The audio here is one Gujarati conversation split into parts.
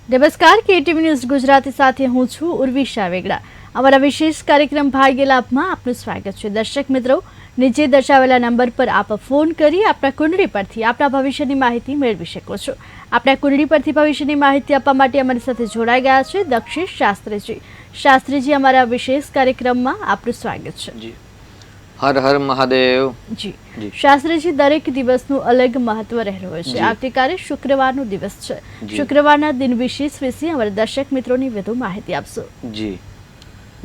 નમસ્કાર, કેટીવી ન્યૂઝ ગુજરાતી સાથે હું છું ઉર્વિશા વેગડા। અમારા વિશેષ કાર્યક્રમ ભાગ્ય લાભમાં આપનું સ્વાગત છે। દર્શક મિત્રો, નીચે દર્શાવેલા નંબર પર આપ ફોન કરી આપણા કુંડળી પરથી આપણા ભવિષ્યની માહિતી મેળવી શકો છો। આપણા કુંડળી પરથી ભવિષ્યની માહિતી આપવા માટે અમારી સાથે જોડાઈ ગયા છે દક્ષિશ શાસ્ત્રીજી। શાસ્ત્રીજી, અમારા વિશેષ કાર્યક્રમમાં આપનું સ્વાગત છે। હર હર મહાદેવ। જી શાસ્ત્રીજી, દરેક દિવસનું અલગ મહત્વ રહેલું હોય છે। આવતીકાલે શુક્રવારનો દિવસ છે। શુક્રવારના દિન વિશેષ વિશે અમારા દર્શક મિત્રોની વધુ માહિતી આપશો। જી,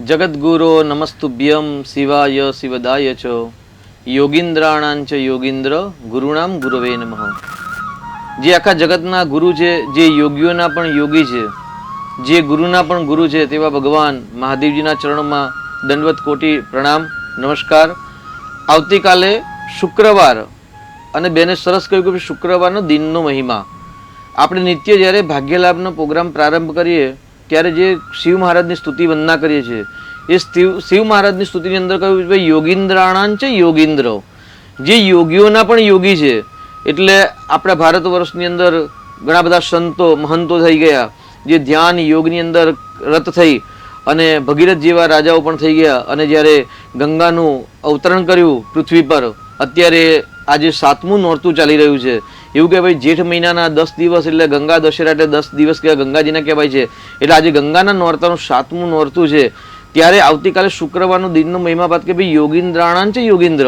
જગતગુરો નમસ્તુભ્યમ શિવાય શિવદાય ચ યોગીન્દ્રાણાંચ યોગીન્દ્ર ગુરુણામ ગુરવે નમઃ। જે આખા જગતના ગુરુ છે, જે યોગીઓના પણ યોગી છે, જે ગુરુના પણ ગુરુ છે, તેવા ભગવાન મહાદેવજીના ચરણોમાં દંડવત કોટી પ્રણામ નમસ્કાર। આવતીકાલે શુક્રવાર અને બેને સરસ કહ્યું કે શુક્રવારનો દિનનો મહિમા। આપણે નિત્ય જ્યારે ભાગ્યલાભનો પ્રોગ્રામ પ્રારંભ કરીએ ત્યારે જે શિવ મહારાજની સ્તુતિ વંદના કરીએ છીએ, એ શિવ મહારાજની સ્તુતિની અંદર કહ્યું ભાઈ યોગીન્દ્રાણાંચ યોગીન્દ્ર, જે યોગીઓના પણ યોગી છે। એટલે આપણા ભારત વર્ષની અંદર ઘણા બધા સંતો મહંતો થઈ ગયા, જે ધ્યાન યોગની અંદર રત થઈ અને ભગીરથ જેવા રાજાઓ પણ થઈ ગયા। અને જ્યારે ગંગાનું અવતરણ કર્યું પૃથ્વી પર, અત્યારે આજે 7મું નોરતું ચાલી રહ્યું છે। એવું કે ભાઈ જેઠ મહિનાના 10 દિવસ એટલે ગંગા દશેરા એટલે 10 દિવસ કહેવાય, ગંગાજીને કહેવાય છે। એટલે આજે ગંગાના નોરતાનું 7મું નોરતું છે। ત્યારે આવતીકાલે શુક્રવારનો દિનનો મહિમા બાદ કે ભાઈ યોગીન્દ્રાણાંચ યોગીન્દ્ર,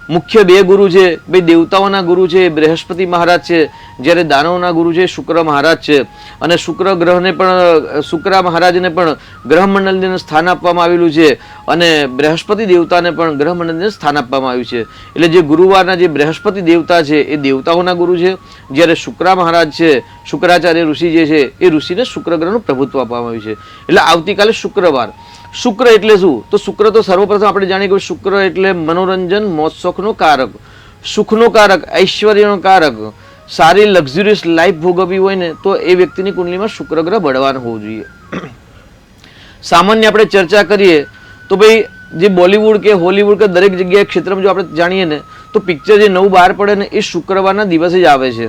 મુખ્ય બે ગુરુ છે ભાઈ, દેવતાઓના ગુરુ છે બૃહસ્પતિ મહારાજ છે, જ્યારે દાનવોના ગુરુ છે શુક્ર મહારાજ છે। અને શુક્ર ગ્રહને પણ, શુક્ર મહારાજને પણ ગ્રહમંડળને સ્થાન આપવામાં આવેલું છે, અને બૃહસ્પતિ દેવતાને પણ ગ્રહમંડળને સ્થાન આપવામાં આવ્યું છે। એટલે જે ગુરુવારના જે બૃહસ્પતિ દેવતા છે એ દેવતાઓના ગુરુ છે, જ્યારે શુક્ર મહારાજ છે, શુક્રાચાર્ય ઋષિ જે છે, એ ઋષિને શુક્ર ગ્રહનું પ્રભુત્વ આપવામાં આવ્યું છે। એટલે આવતીકાલે શુક્રવાર। શુક્ર એટલે શું? તો શુક્ર તો સર્વપ્રથમ આપણે જાણીએ કે શુક્ર એટલે મનોરંજન મોજશોખનો કારક, સુખનો કારક, ઐશ્વર્યનો કારક। સારી લક્ઝરિયસ લાઈફ ભોગવવી હોય ને તો એ વ્યક્તિની કુંડલીમાં શુક્ર ગ્રહ બળવાન હોવું જોઈએ। સામાન્ય આપણે ચર્ચા કરીએ તો ભાઈ જે બોલિવૂડ કે હોલિવૂડ કે દરેક જગ્યાએ ક્ષેત્રમાં જો આપણે જાણીએ ને તો પિક્ચર જે નવું બહાર પડે ને એ શુક્રવારના દિવસે જ આવે છે।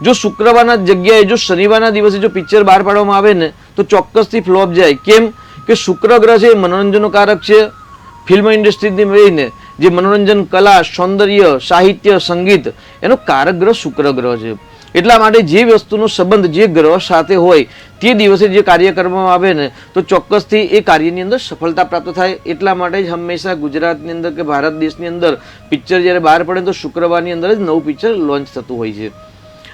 જો શુક્રવારના જગ્યાએ જો શનિવારના દિવસે જો પિક્ચર બહાર પાડવામાં આવે ને તો ચોક્કસથી ફ્લોપ જાય। કેમ કે શુક્ર ગ્રહ છે એ મનોરંજનનો કારક છે। ફિલ્મ ઇન્ડસ્ટ્રીની લઈને જે મનોરંજન, કલા, સૌંદર્ય, સાહિત્ય, સંગીત, એનો કારક ગ્રહ શુક્ર ગ્રહ છે। એટલા માટે જે વસ્તુનો સંબંધ જે ગ્રહ સાથે હોય તે દિવસે જે કાર્ય કરવામાં આવે ને તો ચોક્કસથી એ કાર્યની અંદર સફળતા પ્રાપ્ત થાય। એટલા માટે જ હંમેશા ગુજરાતની અંદર કે ભારત દેશની અંદર પિક્ચર જ્યારે બહાર પડે તો શુક્રવારની અંદર જ નવું પિક્ચર લોન્ચ થતું હોય છે।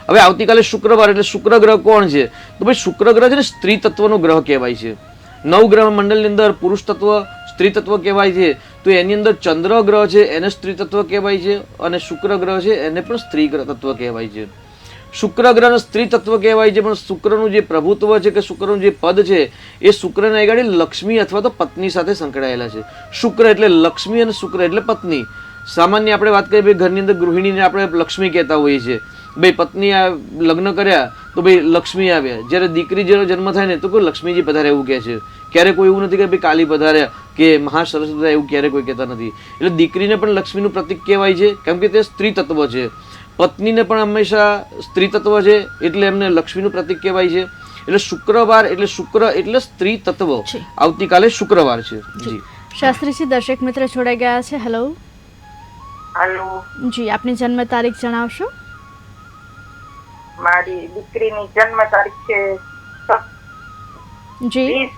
હવે આવતીકાલે શુક્રવાર એટલે શુક્ર ગ્રહ કોણ છે? તો ભાઈ શુક્ર ગ્રહ છે ને સ્ત્રી તત્વનો ગ્રહ કહેવાય છે। નવ ગ્રહ મંડળની અંદર પુરુષ તત્વ, સ્ત્રી તત્વ કહેવાય છે। તો એની અંદર ચંદ્ર ગ્રહ છે એને સ્ત્રી તત્વ કહેવાય છે, અને શુક્ર ગ્રહ છે એને પણ સ્ત્રી તત્વ કહેવાય છે। શુક્ર ગ્રહને સ્ત્રી તત્વ કહેવાય છે, પણ શુક્રનું જે પ્રભુત્વ છે કે શુક્રનું જે પદ છે એ શુક્રને આગળ લક્ષ્મી અથવા તો પત્ની સાથે સંકળાયેલા છે। શુક્ર એટલે લક્ષ્મી અને શુક્ર એટલે પત્ની। સામાન્ય આપણે વાત કરીએ ભાઈ ઘરની અંદર ગૃહિણીને આપણે લક્ષ્મી કહેતા હોઈએ છીએ। ભાઈ પત્ની લગ્ન કર્યા તો ભાઈ લક્ષ્મી આવ્યા, જ્યારે દીકરી જેનો જન્મ થાય ને તો કોઈ લક્ષ્મીજી પધારે એવું કહે છે। ક્યારે કોઈ એવું નથી કે ભાઈ કાલી પધાર્યા કે મહાસરસ્વતી એવું ક્યારે કોઈ કહેતા નથી। એટલે દીકરીને પણ લક્ષ્મીનું પ્રતીક કહેવાય છે, કેમ કે તે સ્ત્રી તત્વ છે। પત્નીને પણ હંમેશા સ્ત્રી તત્વ છે એટલે એમને લક્ષ્મીનું પ્રતીક કહેવાય છે। એટલે શુક્રવાર એટલે શુક્ર એટલે સ્ત્રી તત્વ। આવતીકાલે શુક્રવાર છે। જી શાસ્ત્રીજી, દર્શક મિત્ર જોડાઈ ગયા છે। હેલો હેલો જી, આપની જન્મ તારીખ જણાવશો? મારી દીકરીની જન્મ તારીખ છે જી,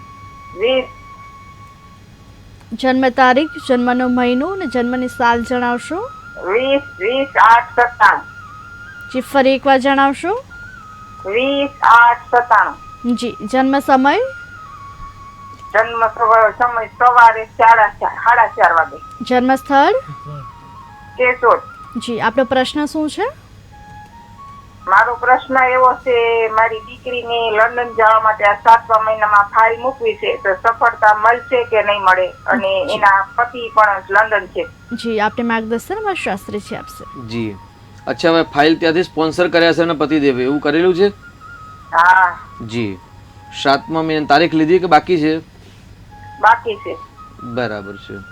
20 જન્મ તારીખ, જન્મનો મહિનો અને જન્મની સાલ જણાવશો? 20-8-97। જી, ફરી એકવાર જણાવશો? 20-8-97। જી, જન્મ સમય? જન્મ સમય સવારે 4:30 વાગે। જન્મ સ્થળ? કેશોદ। જી, આપનો પ્રશ્ન શું છે? મારો પ્રશ્ન એવો છે, મારી દીકરીને લંડન જવા માટે આ 7મા મહિનામાં ફાઇલ મૂકવી છે, તો સફળતા મળશે કે નહીં મળે? અને એના પતિ પણ લંડન છે। જી, આપને માર્ગદર્શન અમારા શાસ્ત્રીજી આપશે। જી, અચ્છા, હવે ફાઇલ ત્યાંથી સ્પોન્સર કર્યા છે અને પતિદેવે એવું કરેલું છે? હા જી, 7મા મહિનાની તારીખ લીધી કે બાકી છે? બાકી છે। બરાબર છે।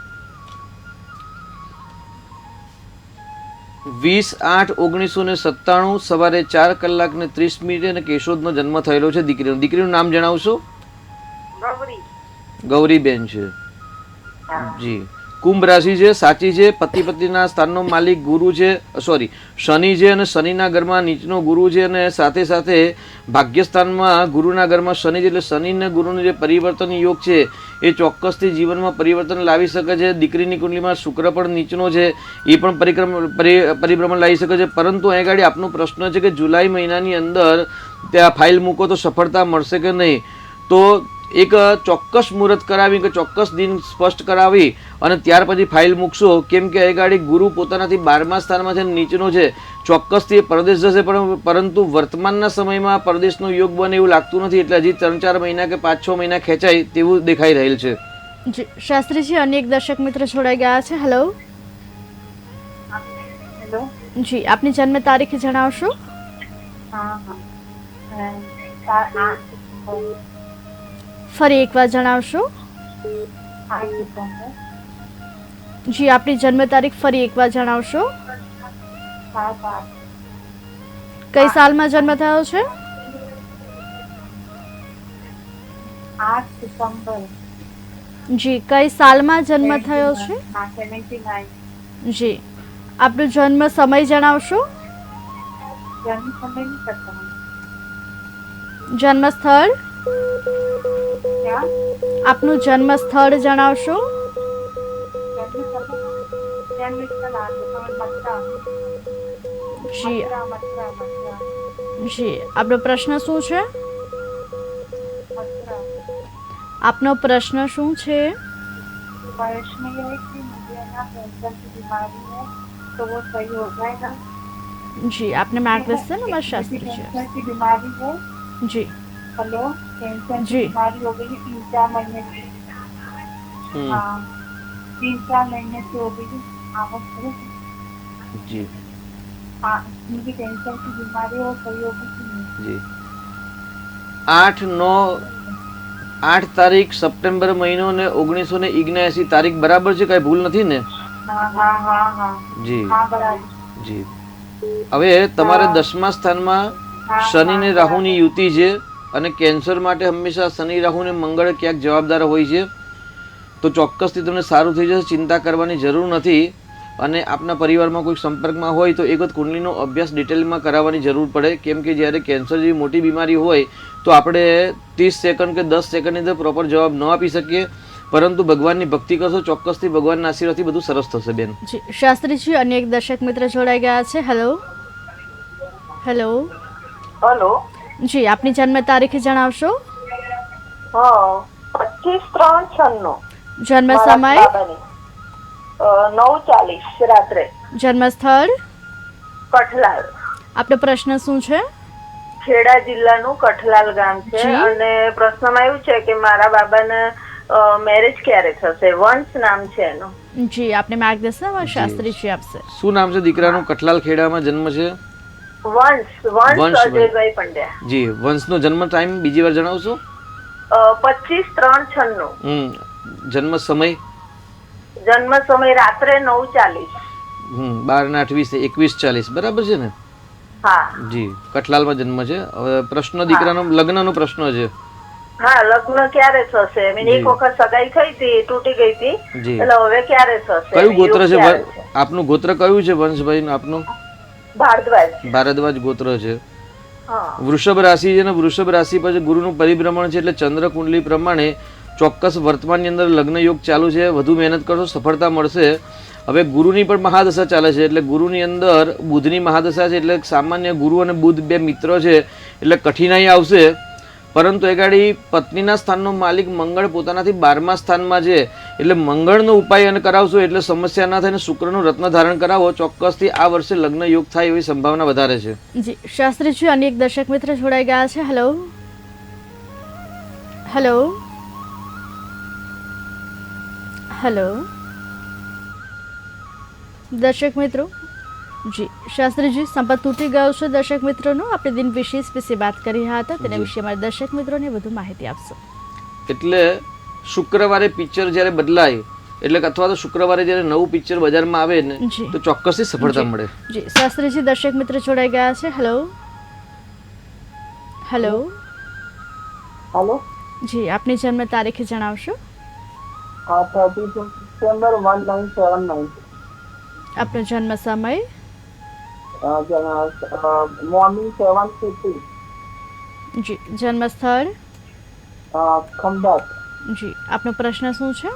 20/8/1997 સવારે 4:30 અને કેશોદનો જન્મ થયેલો છે દીકરીનો. દીકરીનું નામ જણાવશો? ગૌરી. ગૌરીબેન છે. હા. જી. કુંભ રાશિ છે, સાચી છે. પતિ પત્નીના સ્થાનનો માલિક ગુરુ છે, સોરી શનિ છે, અને શનિના ઘરમાં નીચનો ગુરુ છે, અને સાથે સાથે ભાગ્યસ્થાનમાં ગુરુના ઘરમાં શનિ છે. એટલે શનિ અને ગુરુનો જે પરિવર્તન યોગ છે એ ચોક્કસથી જીવનમાં પરિવર્તન લાવી શકે છે. દીકરીની કુંડલીમાં શુક્ર પણ નીચનો છે, એ પણ પરિભ્રમણ લાવી શકે છે. પરંતુ અહીં આગળ આપનો પ્રશ્ન છે કે જુલાઈ મહિનાની અંદર ત્યાં ફાઇલ મૂકો તો સફળતા મળશે કે નહીં. તો એક ચોક્કસ મુહૂર્ત કરાવી કે ચોક્કસ દિન સ્પષ્ટ કરાવી અને ત્યાર પછી ફાઇલ મૂકશો. કેમ કે અહીં ગાડી ગુરુ પોતાનાથી 12મા સ્થાનમાં છે, નીચેનો છે. ચોક્કસથી પરદેશ જશે, પરંતુ વર્તમાનના સમયમાં પરદેશનો યોગ બને એવું લાગતું નથી. એટલે હજી 3-4 મહિના કે 5-6 મહિના ખેંચાય તેવું દેખાઈ રહેલ છે. જી શાસ્ત્રીજી, અન્ય એક દર્શક મિત્ર જોડાઈ ગયા છે. હેલો. હેલો. જી, આપની જન્મ તારીખ જણાવશો? હા હા. ફરી એકવાર જણાવશો? જી, આપની જન્મ તારીખ ફરી એકવાર જણાવશો? કઈ સાલમાં જન્મ થયો છે? 8 ડિસેમ્બર. જી, કઈ સાલમાં જન્મ થયો છે? 79. જી, આપનો જન્મ સમય જણાવશો? જન્મ સમય નહીં કરતા. જન્મ સ્થળ? ક્યાં? આપનું જન્મ સ્થળ જણાવશો? જી જી, આપનો પ્રશ્ન શું છે? આપનો પ્રશ્ન શું છે? प्रश्न ये है कि मुझे ना कैंसर की बीमारी है तो वो सही हो जाएगा? जी, आपने मार्गदर्शन हमारे शास्त्री जी। कैंसर की बीमारी है। जी हेलो, कैंसर की जी। बीमारी हो गई 3-4 महीने से। हाँ, 3-4 महीने से हो गई। आवक है जी हाँ, मुझे कैंसर की बीमारी हो सही होगी कि नहीं? जी 8 તારીખ સપ્ટેમ્બર મહિનો ને 1979 તારીખ બરાબર છે? કઈ ભૂલ નથી ને? हाँ हाँ हाँ हाँ જી हाँ बराबर। જી. હવે તમારે 10મા સ્થાનમાં શનિ ને રાહુની યુતિ છે અને કેન્સર માટે હંમેશા શનિ રાહુ ને મંગળ ક્યાંક જવાબદાર હોય છે. તો ચોક્કસથી તમને સારું થઈ જશે, ચિંતા કરવાની જરૂર નથી. અને આપના પરિવારમાં કોઈ સંપર્કમાં હોય તો એક વખત કુંડલીનો અભ્યાસ ડિટેલમાં કરાવવાની જરૂર પડે. કેમ કે જ્યારે કેન્સર જેવી મોટી બીમારી હોય તો આપણે 30 સેકન્ડ કે 10 સેકન્ડની અંદર પ્રોપર જવાબ ન આપી શકીએ. પરંતુ ભગવાનની ભક્તિ કરશો, ચોક્કસથી ભગવાનના આશીર્વાદથી બધું સરસ થશે બેન. જી શાસ્ત્રીજી, અન્ય એક દર્શક મિત્ર જોડાઈ ગયા છે. Hello hello. हेलो જી, આપની જન્મ તારીખ જણાવશો? हाँ 25/3/96 જન્મ મારા સમય? બાબાની. 9:40 રાત્રે. જન્મ સ્થળ? કઠલાલ. આપનો પ્રશ્ન શું છે? ખેડા જિલ્લાનું કઠલાલ ગામ છે જી. અને પ્રશ્નમાં એવું છે કે મારા બાબાને મેરેજ ક્યારે થશે? વંશ નામ છે એનું. જી, આપને માર્ગદર્શન અમારા શાસ્ત્રીજી આપશે. શું નામ છે દીકરાનું? કઠલાલ ખેડામાં જન્મ છે. વંશ વંશ. અજયભાઈ પંડ્યા. જી, વંશનો જન્મ ટાઈમ બીજી વાર જણાવશો? 25/3/96. જન્મ સમય? જન્મ સમય રાત્રે 9:40. 12/8/20 21:40 બરાબર છે ને? હા જી, કઠલાલમાં જન્મ છે. હવે પ્રશ્ન દીકરાનો લગ્નનો પ્રશ્ન છે. હા, લગ્ન ક્યારે થશે? I mean, જી. એક વખત સગાઈ થઈ હતી, તૂટી ગઈ હતી, જી. એટલે હવે ક્યારે થશે? કયું ગોત્ર છે? ક્યારે છે? આપનું ગોત્ર કયું છે વંશભાઈ આપનું? ભારદ્વાજ. ભારદ્વાજ ગોત્ર છે. હા વૃષભ રાશિ છે ને વૃષભ રાશિ પર ગુરુનું પરિભ્રમણ છે. એટલે ચંદ્ર કુંડલી પ્રમાણે ચોક્કસ વર્તમાનની અંદર લગ્ન યોગ ચાલુ છે. વધુ મહેનત કરશો, સફળતા મળશે. હવે ગુરુની પણ મહાદશા ચાલે છે. એટલે ગુરુની અંદર બુધની મહાદશા છે. એટલે સામાન્ય ગુરુ અને બુધ બે મિત્ર છે, એટલે કઠિનાઈ આવશે. પરંતુ એ ગાડી પત્નીના સ્થાનનો માલિક મંગળ પોતાનાથી 12મા સ્થાનમાં છે. એટલે મંગળનો ઉપાય અને કરાવશો એટલે સમસ્યા ના થાય. અને શુક્રનું રત્ન ધારણ કરાવો, ચોક્કસથી આ વર્ષે લગ્ન યોગ થાય એવી સંભાવના વધારે છે. જી શાસ્ત્રીજી, અન્ય એક દર્શક મિત્ર જોડાઈ ગયા છે. Hello hello hello. દર્શક મિત્રો, જી શાસ્ત્રીજી, સંપર્ક તૂટી ગયો છે દર્શક મિત્રોનો. આપણે દિન વિશેષ વિશે વાત કરી રહ્યા હતા, તેના વિશે અમારા દર્શક મિત્રોને વધુ માહિતી આપશો. એટલે શુક્રવારે પિક્ચર જ્યારે બદલાય એટલે કે અથવા તો શુક્રવારે જ્યારે નવું પિક્ચર બજારમાં આવે ને જી. તો ચોક્કસથી સફળતા મળે. જી શાસ્ત્રીજી દર્શક મિત્ર જોડાઈ ગયા છે. હેલો હેલો હેલો, જી આપની જન્મ તારીખ જણાવશો? 30 ડિસેમ્બર 1979. આપનો જન્મ સમય? મોર્નિંગ 7:50. જી જન્મ સ્થળ? ખંભાત. જી આપનો પ્રશ્ન શું છે?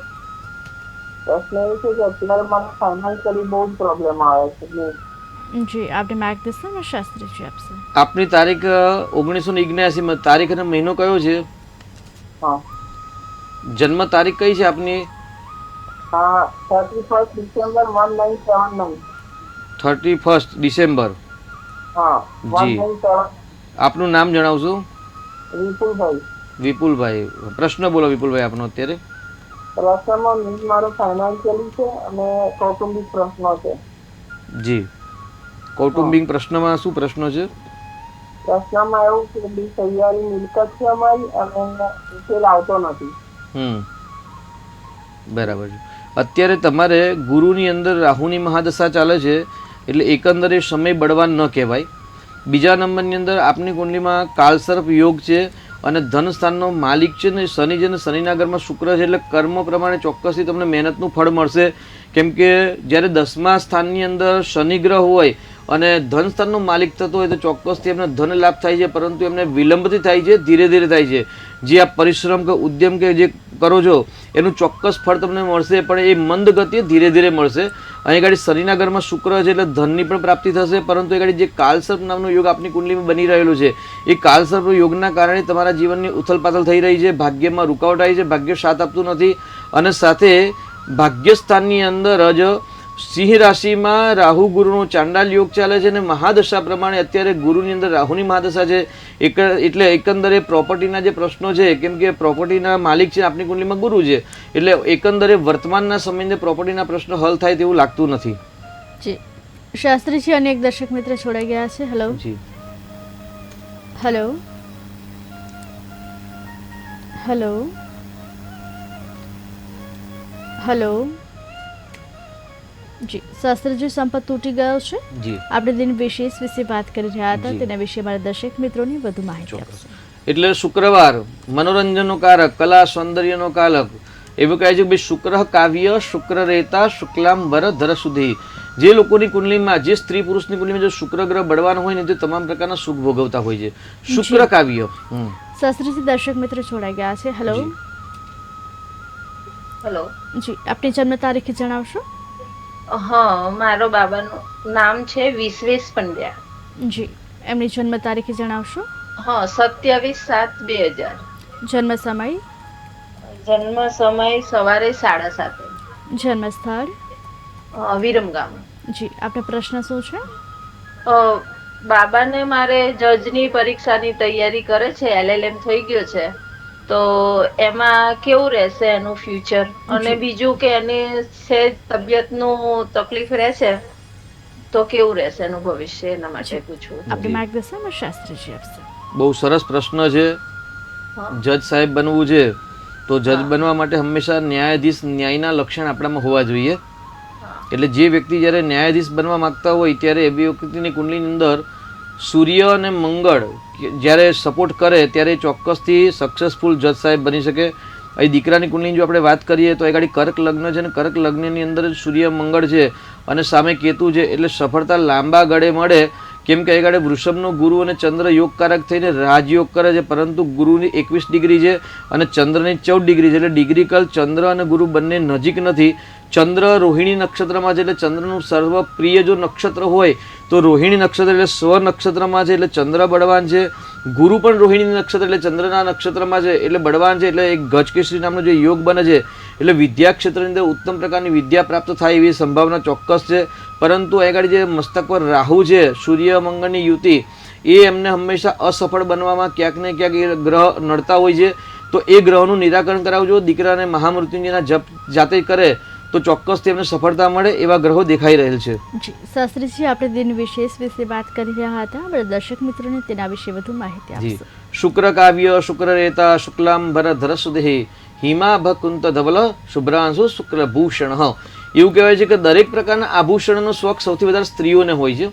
પ્રશ્ન એ છે કે અત્યારે મને ફાઇનાન્શિયલી બહુ જ પ્રોબ્લેમ આવે છે. જી આપને માર્ગદર્શન શાસ્ત્રીજી આપશે. આપની તારીખ 1979 તારીખ અને મહિનો કયો છે? હા, જન્મ તારીખ કઈ છે આપની? 31 ડિસેમ્બર 1979. 31 ડિસેમ્બર. હા, જી. 197. આપનું નામ જણાવશો? વિપુલભાઈ. વિપુલભાઈ. પ્રશ્ન બોલો વિપુલભાઈ આપનો અત્યારે. પ્રશ્નમાં મારો ફાઇનાન્શિયલી છે અને કૌટુંબિક પ્રશ્નો છે. જી. કૌટુંબિક પ્રશ્નમાં શું પ્રશ્ન છે? પ્રશ્નમાં એવું છે કે તૈયારી મિલકત છે અમારી અને ઉકેલ આવતો નથી. બરાબર છે. અત્યારે તમારે ગુરુની અંદર રાહુની મહાદશા ચાલે છે એટલે એકંદરે સમય બળવાન ન કહેવાય. બીજા નંબરની અંદર આપની કુંડલીમાં કાલસર્પ યોગ છે અને ધન સ્થાનનો માલિક છે ને શનિ છે ને શનિના ઘરમાં શુક્ર છે એટલે કર્મ પ્રમાણે ચોક્કસથી તમને મહેનતનું ફળ મળશે. કેમ કે જ્યારે 10મા સ્થાનની અંદર શનિ ગ્રહ હોય અને ધન સ્થાનનો માલિક થતો હોય તો ચોક્કસથી એમને ધન લાભ થાય છે, પરંતુ એમને વિલંબથી થાય છે, ધીરે ધીરે થાય છે. જે આપ પરિશ્રમ કે ઉદ્યમ કે જે કરો છો એનું ચોક્કસ ફળ તમને મળશે, પણ એ મંદ ગતિએ ધીરે ધીરે મળશે. અહીં ગાડી શનિના ઘરમાં શુક્ર છે એટલે ધનની પણ પ્રાપ્તિ થશે, પરંતુ એ ગાડી જે કાલસર્પ નામનો યોગ આપની કુંડલીમાં બની રહેલો છે એ કાલસર્પ યોગના કારણે તમારા જીવનની ઉથલપાથલ થઈ રહી છે, ભાગ્યમાં રૂકાવટ આવી છે, ભાગ્ય સાથ આપતું નથી. અને સાથે ભાગ્યસ્થાનની અંદર જ સિંહ રાશિમાં રાહુ ગુરુનો ચાંડાલ યોગ ચાલે છે અને મહાદશા પ્રમાણે અત્યારે ગુરુની અંદર રાહુની મહાદશા છે. એટલે એકંદરે પ્રોપર્ટીના જે પ્રશ્નો છે, કેમ કે પ્રોપર્ટીના માલિક છે આપની કુંડલીમાં ગુરુ છે, એટલે એકંદરે વર્તમાનના સમયની અંદર પ્રોપર્ટીના પ્રશ્નો હલ થાય તેવું લાગતું નથી. જી શાસ્ત્રીજી અને એક દર્શક મિત્ર જોડાઈ ગયા છે. હેલો જી. હેલો હેલો હેલો જી શાસ્ત્રીજી સંપર્ક તૂટી ગયો છે. જી. આપણે દિન વિશેષ વિશે વાત કરી રહ્યા હતા, જી. તેના વિશે મારા દર્શક મિત્રોને વધુ માહિતી આપશો. એટલે શુક્રવાર મનોરંજનનો કારક, કલા સૌંદર્યનો કારક એવું કહે છે કે ભાઈ શુક્ર કાવ્ય શુક્ર રહેતા શુક્લાંબર ધર સુધી. જે લોકોની કુંડલીમાં, જે સ્ત્રી પુરુષની કુંડલીમાં જો શુક્ર ગ્રહ બળવાનો હોય ને તે તમામ પ્રકારના સુખ ભોગવતા હોય છે. શુક્ર કાવ્ય. શાસ્ત્રીજી દર્શક મિત્ર જોડાઈ ગયા છે. હેલો જી. હેલો. જી આપની જન્મ તારીખ જણાવશો? હા, મારો બાબાનું નામ છે વિશ્વેશ પંડ્યા. જી એમની જન્મ તારીખ જણાવશો? હા, 27/7/2000. જન્મ સમય? જન્મ સમય સવારે 7:30. જન્મ સ્થળ? વિરમગામ. જી આપનો પ્રશ્ન શું છે? બાબાને મારે જજની પરીક્ષાની તૈયારી કરે છે, LLM થઈ ગયો છે, તો એમાં કેવું રહેશે એનું ફ્યુચર? અને બીજું કે એની છે તબિયતનું તકલીફ રહેશે તો કેવું રહેશે એનું ભવિષ્ય, એના માટે પૂછવું. આપણે માર્ગદર્શન શાસ્ત્રીજી આપશે. બહુ સરસ પ્રશ્ન છે. જજ સાહેબ બનવું છે તો જજ બનવા માટે હંમેશા ન્યાયાધીશ, ન્યાયના લક્ષણ આપણામાં હોવા જોઈએ. એટલે જે વ્યક્તિ જ્યારે ન્યાયાધીશ બનવા માંગતા હોય ત્યારે એવી વ્યક્તિની કુંડલીની અંદર સૂર્ય અને મંગળ જ્યારે સપોર્ટ કરે ત્યારે ચોક્કસથી સક્સેસફુલ જજ સાહેબ બની શકે. અહીં દીકરાની કુંડલીની જો આપણે વાત કરીએ તો એ ગાડી કર્ક લગ્ન છે અને કર્ક લગ્નની અંદર સૂર્ય મંગળ છે અને સામે કેતુ છે, એટલે સફળતા લાંબા ગાળે મળે. કેમ કે એ ગાડે વૃષભનો ગુરુ અને ચંદ્ર યોગકારક થઈને રાજયોગ કરે છે, પરંતુ ગુરુની 21 ડિગ્રી છે અને ચંદ્રની 14 ડિગ્રી છે, એટલે ડિગ્રી કાલ ચંદ્ર અને ગુરુ બંને નજીક નથી. ચંદ્ર રોહિણી નક્ષત્રમાં છે, એટલે ચંદ્રનું સર્વપ્રિય જો નક્ષત્ર હોય તો રોહિણી નક્ષત્ર એટલે સ્વ નક્ષત્રમાં છે, એટલે ચંદ્ર બળવાન છે. ગુરુ પણ રોહિણી નક્ષત્ર એટલે ચંદ્રના નક્ષત્રમાં છે, એટલે બળવાન છે. એટલે એક ગજકેસરી નામનો જે યોગ બને છે, એટલે વિદ્યા ક્ષેત્રની અંદર ઉત્તમ પ્રકારની વિદ્યા પ્રાપ્ત થાય એવી સંભાવના ચોક્કસ છે. પરંતુ એ ગાડી જે મસ્તક પર રાહુ છે, સૂર્ય મંગળની યુતિ, એ એમને હંમેશા અસફળ બનવામાં ક્યાંક ને ક્યાંક એ ગ્રહ નડતા હોય છે. તો એ ગ્રહનું નિરાકરણ કરાવજો. દીકરાને મહામૃત્યુંજયના જપ જાતે કરે તો ચોક્કસથી એમને સફળતા મળે એવા ગ્રહો દેખાઈ રહેલ છે. જી શાસ્ત્રીજી આપણે દિન વિશેષ વિશે વાત કરી રહ્યા હતા, આપણે દર્શક મિત્રોને તેના વિશે વધુ માહિતી જી. આપશો. શુક્ર કાવ્ય શુક્ર રહેતા શુક્લાંબર ધર સુધી હિમાભકુંત ધવલ શુભ્રાંશુ શુક્લભૂષણ. એવું કહેવાય છે કે દરેક પ્રકારના આભૂષણનો શોખ સૌથી વધારે સ્ત્રીઓને હોય છે.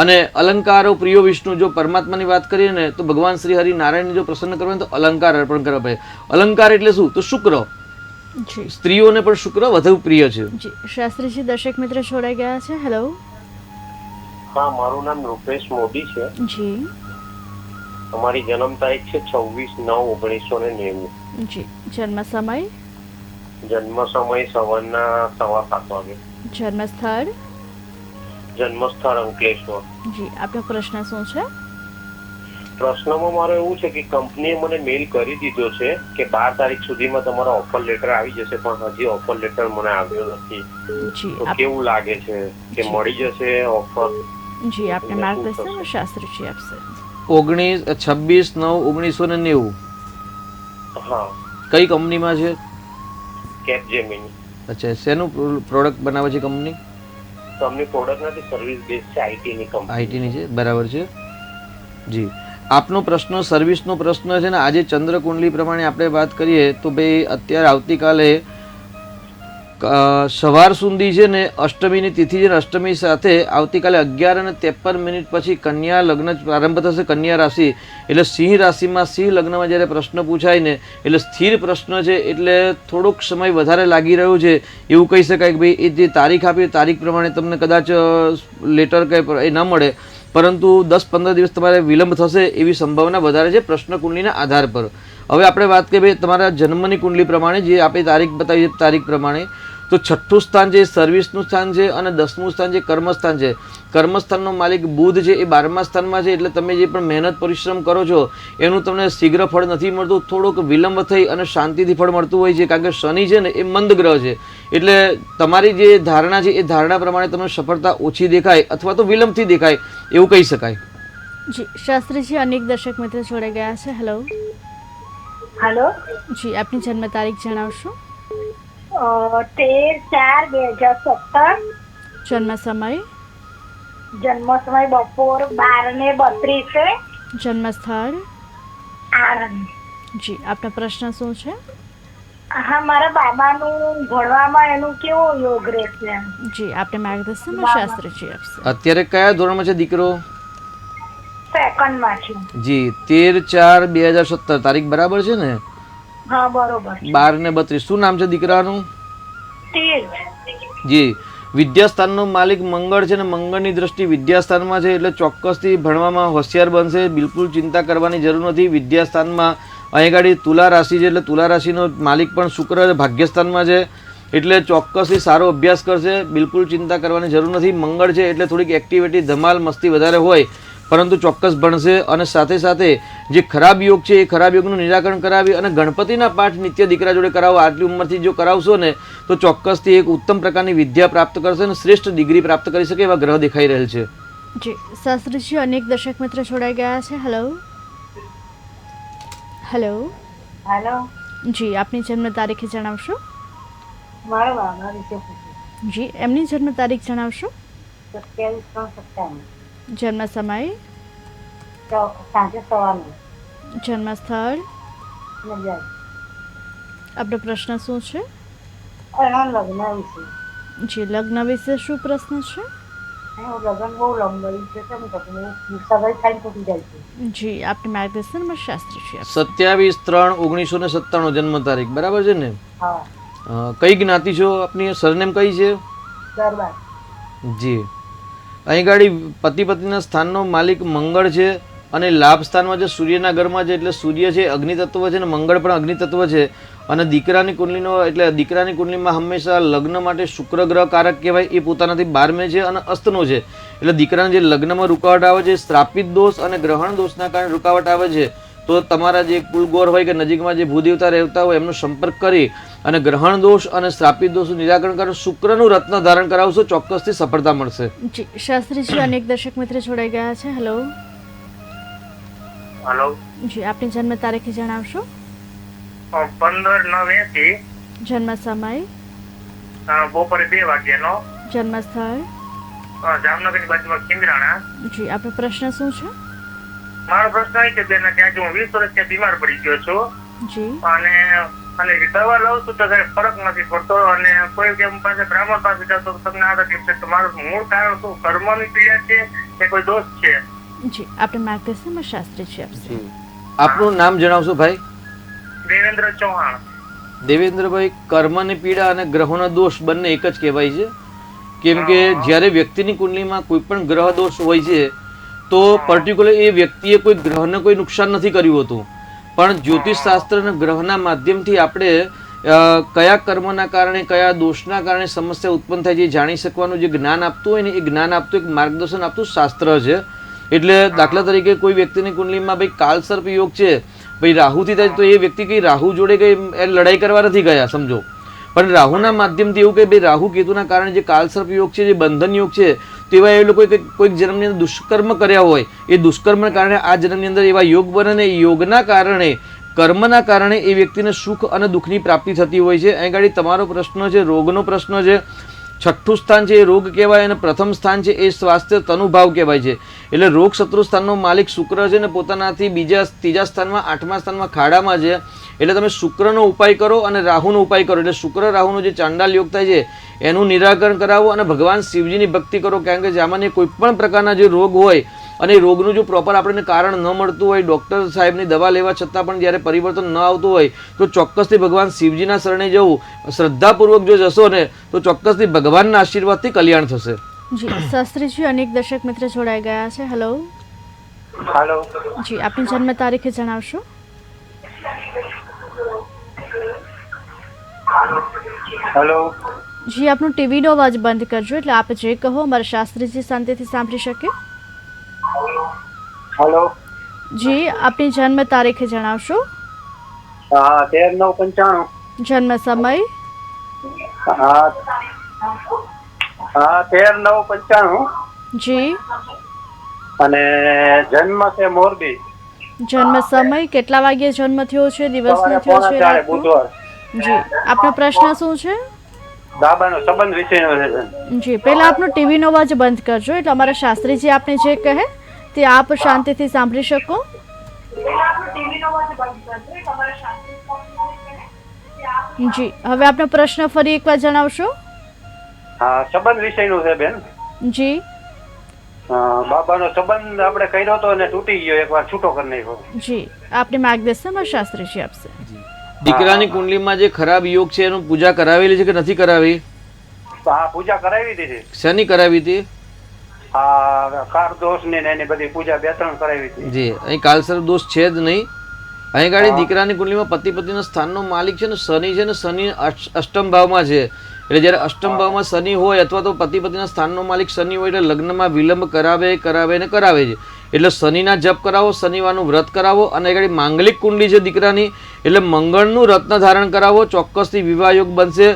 અને અલંકારો પ્રિયો વિષ્ણુ, જો પરમાત્માની વાત કરીએ ને તો ભગવાન શ્રી હરિ નારાયણને જો પ્રસન્ન કરવા તો અલંકાર અર્પણ કરવા પડે. અલંકાર એટલે શું? તો શુક્ર. જી સ્ત્રીઓને પણ શુક્ર વધુ પ્રિય છે. જી શાસ્ત્રીજી દર્શક મિત્ર જોડાઈ ગયા છે. હેલો. હા, મારું નામ રૂપેશ મોદી છે. જી અમારી જન્મ તારીખ છે 26/9/1990. જી જન્મ સમય, જન્મ સમય સવારના 7:15 વાગે. જન્મ સ્થળ, જન્મ સ્થળ અંકલેશ્વર. જી આપનો પ્રશ્ન શું છે? પ્રશ્નમાં મારે એવું છે કે કંપનીએ મને મેલ કરી દીધો છે કે 12 તારીખ સુધીમાં તમારો ઓફર લેટર આવી જશે, પણ હજી ઓફર લેટર મને આવ્યો નથી. જી તો કેવું લાગે છે કે મળી જશે ઓફર? જી આપને માર્ગદર્શન શાસ્ત્રીજી આપશે. 26/9/1990. હા. કઈ કંપનીમાં છે? કેપજેમિની. અચ્છા, શેનું પ્રોડક્ટ બનાવે છે કંપની? કંપની પ્રોડક્ટ નથી, સર્વિસ બેઝ છે, આઈટીની કંપની. આઈટીની છે, બરાબર છે. જી આપનો પ્રશ્ન સર્વિસનો પ્રશ્ન છે ને. આજે ચંદ્ર કુંડલી પ્રમાણે આપણે વાત કરીએ તો ભાઈ અત્યારે આવતીકાલે સવાર સુધી છે ને અષ્ટમીની તિથિ છે ને, અષ્ટમી સાથે આવતીકાલે 11:53 પછી કન્યા લગ્ન પ્રારંભ થશે. કન્યા રાશિ એટલે સિંહ રાશિમાં સિંહ લગ્નમાં જ્યારે પ્રશ્ન પૂછાય ને એટલે સ્થિર પ્રશ્ન છે, એટલે થોડોક સમય વધારે લાગી રહ્યો છે એવું કહી શકાય કે ભાઈ એ જે તારીખ આપી તારીખ પ્રમાણે તમને કદાચ લેટર કંઈ એ ન મળે, પરંતુ 10-15 દિવસ તમારે વિલંબ થશે એવી સંભાવના વધારે છે પ્રશ્ન કુંડલીના આધાર પર. હવે આપણે વાત કરીએ ભાઈ તમારા જન્મની કુંડલી પ્રમાણે, જે આપણે તારીખ બતાવી છે તારીખ પ્રમાણે, તો 6થું સ્થાન છે સર્વિસનું સ્થાન છે અને 10મું સ્થાન છે કર્મસ્થાન છે. કર્મસ્થાનનો માલિક બુધ છે, એ 12મા સ્થાનમાં છે. એટલે તમે જે પણ મહેનત પરિશ્રમ કરો છો એનું તમને શીઘ્ર ફળ નથી મળતું, થોડોક વિલંબ થઈ અને શાંતિથી ફળ મળતું હોય છે. કારણ કે શનિ છે ને એ મંદ ગ્રહ છે, એટલે તમારી જે ધારણા છે એ ધારણા પ્રમાણે તમને સફળતા ઓછી દેખાય અથવા તો વિલંબથી દેખાય એવું કહી શકાય. જી શાસ્ત્રીજી અનેક દર્શક મિત્ર જોડાઈ ગયા છે. હેલો. હેલો. જી આપની જન્મ તારીખ જણાવશો? 13/4/2017. જન્મ સમય, જન્મ સમય બપોર 12:32. જન્મ સ્થળ, આણંદ. જી આપનો પ્રશ્ન શું છે? હા, મારા બાબાનું ભણવામાં એનું કેવો યોગ રહેશે? જી આપને માર્ગદર્શન શાસ્ત્રીજી આપશે. અત્યારે કયા ધોરણમાં છે દીકરો? સેકન્ડમાં છે. જી 13/4/2017 તારીખ બરાબર છે ને? હા, બરોબર. 12:32. શું નામ છે દીકરાનું? તેજ. જી વિદ્યાસ્થાનનો માલિક મંગળ છે ને મંગળની દ્રષ્ટિ વિદ્યાસ્થાનમાં છે, એટલે ચોક્કસથી ભણવામાં હોશિયાર બનશે. બિલકુલ ચિંતા કરવાની જરૂર નથી. વિદ્યાસ્થાનમાં અહીં ગાડી તુલા રાશિ છે, એટલે તુલા રાશિનો માલિક પણ શુક્ર ભાગ્યસ્થાનમાં છે, એટલે ચોક્કસથી સારો અભ્યાસ કરશે. બિલકુલ ચિંતા કરવાની જરૂર નથી. મંગળ છે એટલે થોડીક એક્ટિવિટી ધમાલ મસ્તી વધારે હોય, પરંતુ ચોક્કસ ભણશે. અને સાથે સાથે જે ખરાબ યોગ છે એ ખરાબ યોગનું નિરાકરણ કરાવી અને ગણપતિના પાઠ નિત્ય દીકરા જોડે કરાવો. આટલી ઉંમરથી જો કરાવશો ને તો ચોક્કસથી એક ઉત્તમ પ્રકારની વિદ્યા પ્રાપ્ત કરશે અને શ્રેષ્ઠ ડિગ્રી પ્રાપ્ત કરી શકે એવા ગ્રહ દેખાઈ રહેલ છે. જી શાસ્ત્રીજી અનેક દર્શક મિત્ર જોડાઈ ગયા છે. હેલો. હેલો. હેલો. જી આપની જન્મ તારીખ જણાવશો? મારા બાબા વિશે પૂછ્યું. જી એમની જન્મ તારીખ જણાવશો? 27/3/97. જન્મ સમય, સાંજે 9:15. જન્મ સ્થળ, નડિયાદ. આપનો પ્રશ્ન શું છે? એના લગ્ન વિશે. જી લગ્ન વિશે શું પ્રશ્ન છે? એનું લગ્ન બહુ લંબાઈ છે, કેમ કે સગાઈ થાય તૂટી જાય છે. જી આપને માર્ગદર્શનમાં શાસ્ત્રીજી આપશે. 27/3/1997 જન્મ તારીખ બરાબર છે ને? હા. કઈ જ્ઞાતિ છો આપની? સરનેમ કઈ છે? દરબાર. જી અહીં ગાડી પતિ પત્નીના સ્થાનનો માલિક મંગળ છે અને લાભ સ્થાનમાં છે, સૂર્યના ઘરમાં છે, એટલે સૂર્ય છે અગ્નિ તત્વ છે અને મંગળ પણ અગ્નિ તત્વ છે. અને દીકરાની કુંડલીનો એટલે દીકરાની કુંડલીમાં હંમેશા લગ્ન માટે શુક્ર ગ્રહ કારક કહેવાય, એ પોતાનાથી 12મે છે અને અસ્તનો છે, એટલે દીકરાને જે લગ્નમાં રૂકાવટ આવે છે, શ્રાપિત દોષ અને ગ્રહણ દોષના કારણે રૂકાવટ આવે છે, તો તમારા જે કુલગોર હોય કે નજીકમાં જે ભૂદેવતા રહેતા હોય એમનો સંપર્ક કરી અને ગ્રહણ દોષ અને શ્રાપિત દોષનું નિરાકરણ કરો. શુક્રનું રત્ન ધારણ કરાવશો, ચોક્કસથી સફળતા મળશે. જી શાસ્ત્રીજી અનેક દર્શક મિત્ર જોડાઈ ગયા છે. હેલો. હેલો. જી આપની જન્મ તારીખ જણાવશો? 15/9/80. જન્મ સમય, બપોરે 2 વાગ્યાનો. જન્મ સ્થળ, જામનગરની બાજુમાં કિંદરાણા. જી આપનો પ્રશ્ન શું છે? મારો પ્રશ્ન એ છે બેન કે આજે હું 20 વર્ષથી બીમાર પડી ગયો છું જી અને અને દવા લઉં છું તો કઈ ફરક નથી પડતો અને કોઈ કેમ પાસે બ્રાહ્મણ પાસે જાવ તો તમને આ તકલીફ છે. તો મારું મૂળ કારણ શું કર્મની પીડા છે કે કોઈ દોષ છે? જી આપણે માર્ગદર્શનમાં શાસ્ત્રીજી આપશે. આપનું નામ જણાવશો ભાઈ? દેવેન્દ્ર ચૌહાણ. દેવેન્દ્રભાઈ, કર્મની પીડા અને ગ્રહોનો દોષ બંને એક જ કહેવાય છે. કેમ કે જ્યારે વ્યક્તિની કુંડલીમાં કોઈ પણ ગ્રહ દોષ હોય છે તો પર્ટિક્યુલર એ વ્યક્તિએ કોઈ ગ્રહને કોઈ નુકસાન નથી કર્યું હતું, પણ જ્યોતિષ શાસ્ત્ર અને ગ્રહના માધ્યમથી આપણે કયા કર્મના કારણે કયા દોષના કારણે સમસ્યા ઉત્પન્ન થાય છે એ જાણી શકવાનું જે જ્ઞાન આપતું હોય ને એ જ્ઞાન આપતું એક માર્ગદર્શન આપતું શાસ્ત્ર છે. એટલે દાખલા તરીકે કોઈ વ્યક્તિની કુંડલીમાં ભાઈ કાલસર્પ યોગ છે, ભાઈ રાહુથી થાય તો એ વ્યક્તિ કઈ રાહુ જોડે કઈ લડાઈ કરવા નથી ગયા સમજો, પણ રાહુના માધ્યમથી એવું કે ભાઈ રાહુ કેતુના કારણે જે કાલસર્પ યોગ છે, જે બંધન યોગ છે, તેવા એ લોકો કોઈક જન્મની અંદર દુષ્કર્મ કર્યા હોય, એ દુષ્કર્મના કારણે આ જન્મની અંદર એવા યોગ બને ને યોગના કારણે કર્મના કારણે એ વ્યક્તિને સુખ અને દુઃખની પ્રાપ્તિ થતી હોય છે. અહીં ગાડી તમારો પ્રશ્ન છે, રોગનો પ્રશ્ન છે. છઠ્ઠું સ્થાન છે એ રોગ કહેવાય અને પ્રથમ સ્થાન છે એ સ્વાસ્થ્ય તનુભાવ કહેવાય છે. એટલે રોગ શત્રુ સ્થાનનો માલિક શુક્ર છે ને પોતાનાથી ત્રીજા સ્થાનમાં 8મા સ્થાનમાં ખાડામાં છે. એટલે તમે શુક્રનો ઉપાય કરો અને રાહુનો ઉપાય કરો. એટલે શુક્ર રાહુનો જે ચાંડાલ યોગ થાય છે એનું નિરાકરણ કરાવો અને ભગવાન શિવજીની ભક્તિ કરો. કારણ કે સામાન્ય કોઈ પણ પ્રકારના જે રોગ હોય અને રોગનું જો પ્રોપર આપણને કારણ ન મળતું હોય, ડૉક્ટર સાહેબની દવા લેવા છતાં પણ જ્યારે પરિવર્તન ન આવતું હોય તો ચોક્કસથી ભગવાન શિવજીના શરણે જવું, શ્રદ્ધાપૂર્વક જો જશો ને તો ચોક્કસથી ભગવાનના આશીર્વાદથી કલ્યાણ થશે. જી શાસ્ત્રીજી, અનેક દર્શક મિત્ર જોડાઈ ગયા છે. હેલો. હાલો. જી આપની જન્મ તારીખે જણાવશો? હાલો. જી આપનું ટીવીનો અવાજ બંધ કરજો એટલે આપ જે કહો અમારા શાસ્ત્રીજી શાંતિથી સાંભળી શકે. હાલો. જી આપની જન્મ તારીખે જણાવશો? 13/9/95. જન્મ સમય? હા 13/9/95. જી. અને જન્મ છે મોરબી. જન્મ સમય કેટલા વાગ્યે જન્મ થયો છે, દિવસનો થયો છે, રાતનો? બુધવાર. જી આપનો પ્રશ્ન શું છે? બાબાનો સંબંધ વિશેનો છે. જી પહેલા આપનો ટીવીનો અવાજ બંધ કરજો એટલે અમારા શાસ્ત્રીજી આપને જે કહે તે આપ શાંતિથી સાંભળી શકો. જી હવે આપનો પ્રશ્ન ફરી એકવાર જણાવશો? હા સંબંધ વિષયનો છે બેન. જી. બાબાનો સંબંધ આપણે કર્યો હતો અને તૂટી ગયો, એકવાર છૂટો કરી નાખ્યો. જી આપને માર્ગદર્શનમાં શાસ્ત્રીજી આપશે. દીકરાની કુંડલીમાં જે ખરાબ યોગ છે એનું પૂજા કરાવેલી છે કે નથી કરાવી? હા પૂજા કરાવી દીધી. શેની કરાવી હતી? હા કાર દોષ ની એની બધી પૂજા 2-3 કરાવી હતી. જી અહીં કાલસર્પ દોષ છે જ નહીં. અહીં ગાડી દીકરાની કુંડલીમાં પતિ પત્નીના સ્થાનનો માલિક છે ને શનિ છે ને શનિ અષ્ટમ ભાવમાં છે. એટલે જ્યારે અષ્ટમ ભાવમાં શનિ હોય અથવા તો પતિ પત્નીના સ્થાનનો માલિક શનિ હોય એટલે લગ્નમાં વિલંબ કરાવે છે. એટલે શનિના જપ કરાવો, શનિવારનું વ્રત કરાવો અને એ ગાડી માંગલિક કુંડલી છે દીકરાની એટલે મંગળનું રત્ન ધારણ કરાવો, ચોક્કસથી વિવાહ યોગ બનશે.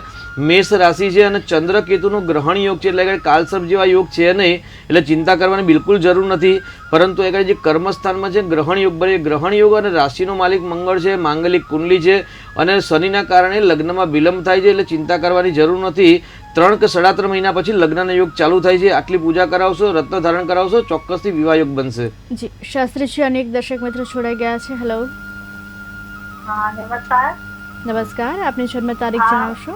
મેષ રાશિ છે અને ચંદ્ર કેતુનો ગ્રહણ યોગ છે એટલે કાલસર્પ જેવા યોગ છે નહીં, એટલે ચિંતા કરવાની બિલકુલ જરૂર નથી. પરંતુ એ જે કર્મસ્થાનમાં છે ગ્રહણ યોગ બને, ગ્રહણ યોગ અને રાશિનો માલિક મંગળ છે, માંગલિક કુંડલી છે અને શનિના કારણે લગ્નમાં વિલંબ થાય છે એટલે ચિંતા કરવાની જરૂર નથી. 3 કે 3.5 મહિના પછી લગ્નના યોગ ચાલુ થાય છે. આટલી પૂજા કરાવશો, રત્ન ધારણ કરાવશો, ચોક્કસથી વિવાહ યોગ બનશે. જી શાસ્ત્રીજી અનેક દર્શક મિત્રો જોડાઈ ગયા છે. હેલો. હા નમસ્કાર. નમસ્કાર આપની જન્મ તારીખ જણાવશો?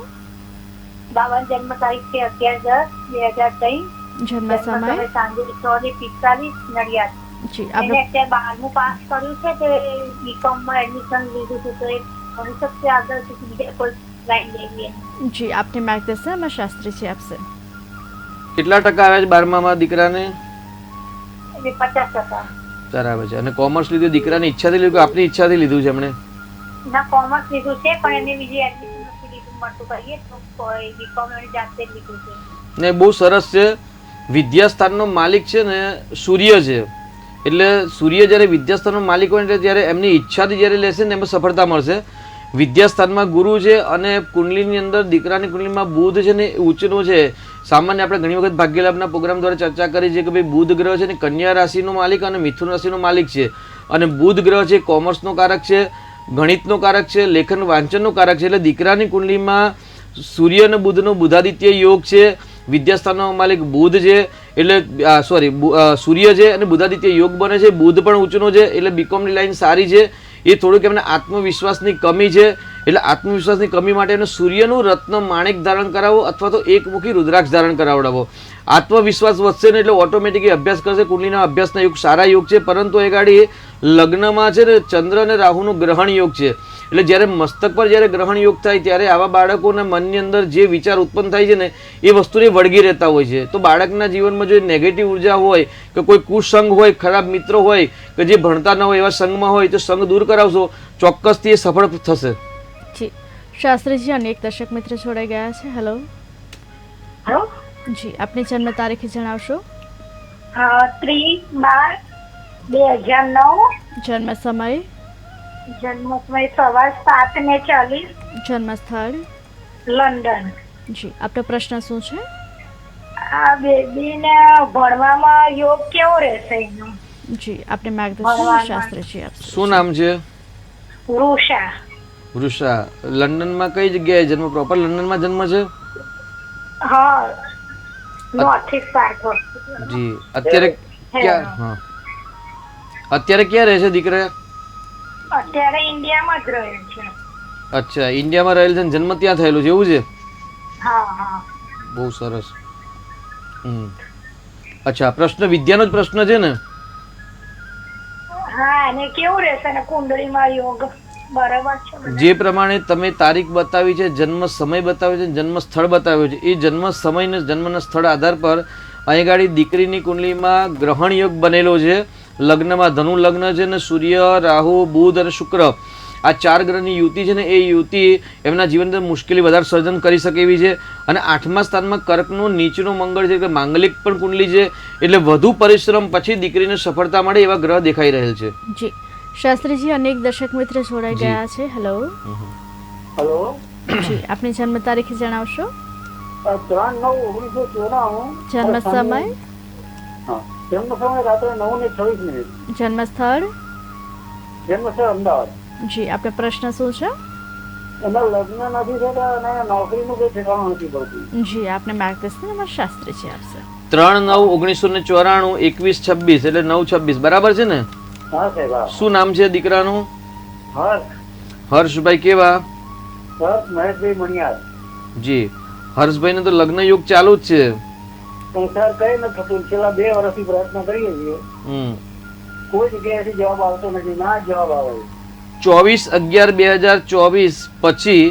બાબાની જન્મ તારીખ છે 11/10/2003. જન્મ સમય? સાંજે 6:45 નડિયાદ. જી એને આપનો અત્યારે 12મું પાસ કર્યું છે તે બીકોમ માં એડમિશન લીધું છે તો એ ભણી શકશે આગળ પછી બીજા કોઈ લાઈન લેવી. જી આપને માર્ગદર્શનમાં શાસ્ત્રીજી આપશે. કેટલા ટકા આવ્યા છે 12મામાં દીકરાને? એટલે 50%. બરાબર છે. અને કોમર્સ લીધું દીકરાની ઈચ્છાથી લીધું કે આપની ઈચ્છાથી લીધું છે એમણે? ના કોમર્સ લીધું છે પણ એને બીજી એડમિશન નથી લીધું મળતું કરીએ તો બીકોમ એને જાતે જ લીધું છે. ને બહુ સરસ છે. વિદ્યાસ્થાનનો માલિક છે ને સૂર્ય છે એટલે સૂર્ય જ્યારે વિદ્યાસ્થાનનો માલિક હોય એટલે ત્યારે એમની ઈચ્છાથી જ્યારે લેશે ને એમાં સફળતા મળશે. વિદ્યાસ્થાનમાં ગુરુ છે અને કુંડલીની અંદર દીકરાની કુંડલીમાં બુધ છે ને ઉચ્ચનો છે. સામાન્ય આપણે ઘણી વખત ભાગ્યલાભના પ્રોગ્રામ દ્વારા ચર્ચા કરી છે કે ભાઈ બુધ ગ્રહ છે ને કન્યા રાશિનો માલિક અને મિથુન રાશિનો માલિક છે અને બુધ ગ્રહ છે કોમર્સનો કારક છે, ગણિતનો કારક છે, લેખન વાંચનનો કારક છે. એટલે દીકરાની કુંડલીમાં સૂર્ય અને બુધનો બુધાદિત્ય યોગ છે. વિદ્યાસ્થાનનો માલિક બુધ છે એટલે સૂર્ય છે અને બુધાદિત્ય યોગ બને છે. બુધ પણ ઊંચનો છે એટલે બીકોમની લાઈન સારી છે. એ થોડુંક એમને આત્મવિશ્વાસની કમી છે. એટલે આત્મવિશ્વાસની કમી માટે એને સૂર્યનું રત્ન માણેક ધારણ કરાવો અથવા તો એકમુખી રુદ્રાક્ષ ધારણ કરાવડાવો. આત્મવિશ્વાસ વધશે ને એટલે ઓટોમેટિકલી અભ્યાસ કરશે. કુંડલીના અભ્યાસના યુગ સારા યુગ છે, પરંતુ એ ગાડી લગ્નમાં છે ને ચંદ્ર અને રાહુનું ગ્રહણ યોગ છે. એટલે જ્યારે મસ્તક પર જ્યારે ગ્રહણ યોગ થાય ત્યારે આવા બાળકોના મનની અંદર જે વિચાર ઉત્પન્ન થાય છે ને એ વસ્તુને વળગી રહેતા હોય છે. તો બાળકના જીવનમાં જો નેગેટિવ ઉર્જા હોય કે કોઈ કુસંગ હોય, ખરાબ મિત્રો હોય કે જે ભણતા ન હોય એવા સંઘમાં હોય તો સંઘ દૂર કરાવશો, ચોક્કસથી એ સફળ થશે. જી શાસ્ત્રીજી, અને એક દર્શક મિત્ર જોડાઈ ગયા છે. Hello hello. જી, આપની જન્મ તારીખ જણાવશો? 3/12/2009. જન્મ સમય? જન્મ સમય સવાર 7:40. જન્મ સ્થળ? લંડન. જી, આપનો પ્રશ્ન શું છે? આ બેબીને ભણવામાં યોગ કેવો રહેશે એનો? જી, આપને માર્ગદર્શન શાસ્ત્રીજી આપશે. શું નામ છે? વૃષા. વૃષા. લંડનમાં કઈ જગ્યાએ જન્મ? પ્રોપર લંડનમાં જન્મ છે? હા, નોર્થ ઇસ્ટ પાર્ટ. જી. અત્યારે ક્યાં? હા, અત્યારે ક્યાં રહે છે દીકરા? અત્યારે ઇન્ડિયામાં જ રહે છે. અચ્છા, ઇન્ડિયામાં રહેલ છે, જન્મ ત્યાં થયેલો છે એવું છે? હા હા. બહુ સરસ. અચ્છા, પ્રશ્ન વિદ્યાનો જ પ્રશ્ન છે ને? હા, અને કેવું રહેશે ને કુંડળીમાં યોગ બરાબર છે? જે પ્રમાણે તમે તારીખ બતાવી છે, જન્મ સમય બતાવ્યો છે, જન્મ સ્થળ બતાવ્યો છે, એ જન્મ સમય ને જન્મના સ્થળ આધાર પર અહીં ગાડી દીકરીની કુંડલીમાં ગ્રહણ યોગ બનેલો છે. લગ્નમાં ધનુ લગ્ન છે ને સૂર્ય, રાહુ, બુધ અને શુક્ર આ 4 ગ્રહની યુતિ છે ને એ યુતિ એમના જીવન અંદર મુશ્કેલી વધારે સર્જન કરી શકે એવી છે. અને 8મા સ્થાનમાં કર્કનું નીચનું મંગળ છે, એટલે માંગલિક પણ કુંડલી છે. એટલે વધુ પરિશ્રમ પછી દીકરીને સફળતા મળે એવા ગ્રહ દેખાઈ રહેલ છે. જી શાસ્ત્રીજી, અનેક દર્શક મિત્ર જોડાઈ ગયા છે. Hello hello. જી, આપની જન્મ તારીખ જણાવશો? 3/9/1994. જન્મ સમય? હા, જન્મ સમય રાત્રે 9:26. જન્મ સ્થળ? જન્મ છે અમદાવાદ. જી, આપનો પ્રશ્ન શું છે? એના લગ્ન નથી થતા અને નોકરીનું કોઈ ઠેકાણું નથી પડતું. જી, આપને માર્ગદર્શન અમારા શાસ્ત્રીજી આપશે. 3/9/1994 21/26 એટલે 9/26 બરાબર છે ને? હા સાહેબ. હા. શું નામ છે દીકરાનું? હર્ષ. હર્ષભાઈ. કેવા? હર્ષ મહેશભાઈ મણિયાર. જી. હર્ષભાઈને તો લગ્ન યુગ ચાલુ જ છે. પણ સર કઈ નથી થતું. છેલ્લા 2 વર્ષથી પ્રયત્ન કરીએ છીએ, કોઈ જગ્યાએથી જવાબ આવતો નથી. ના જવાબ આવે. 24/11/2024 પછી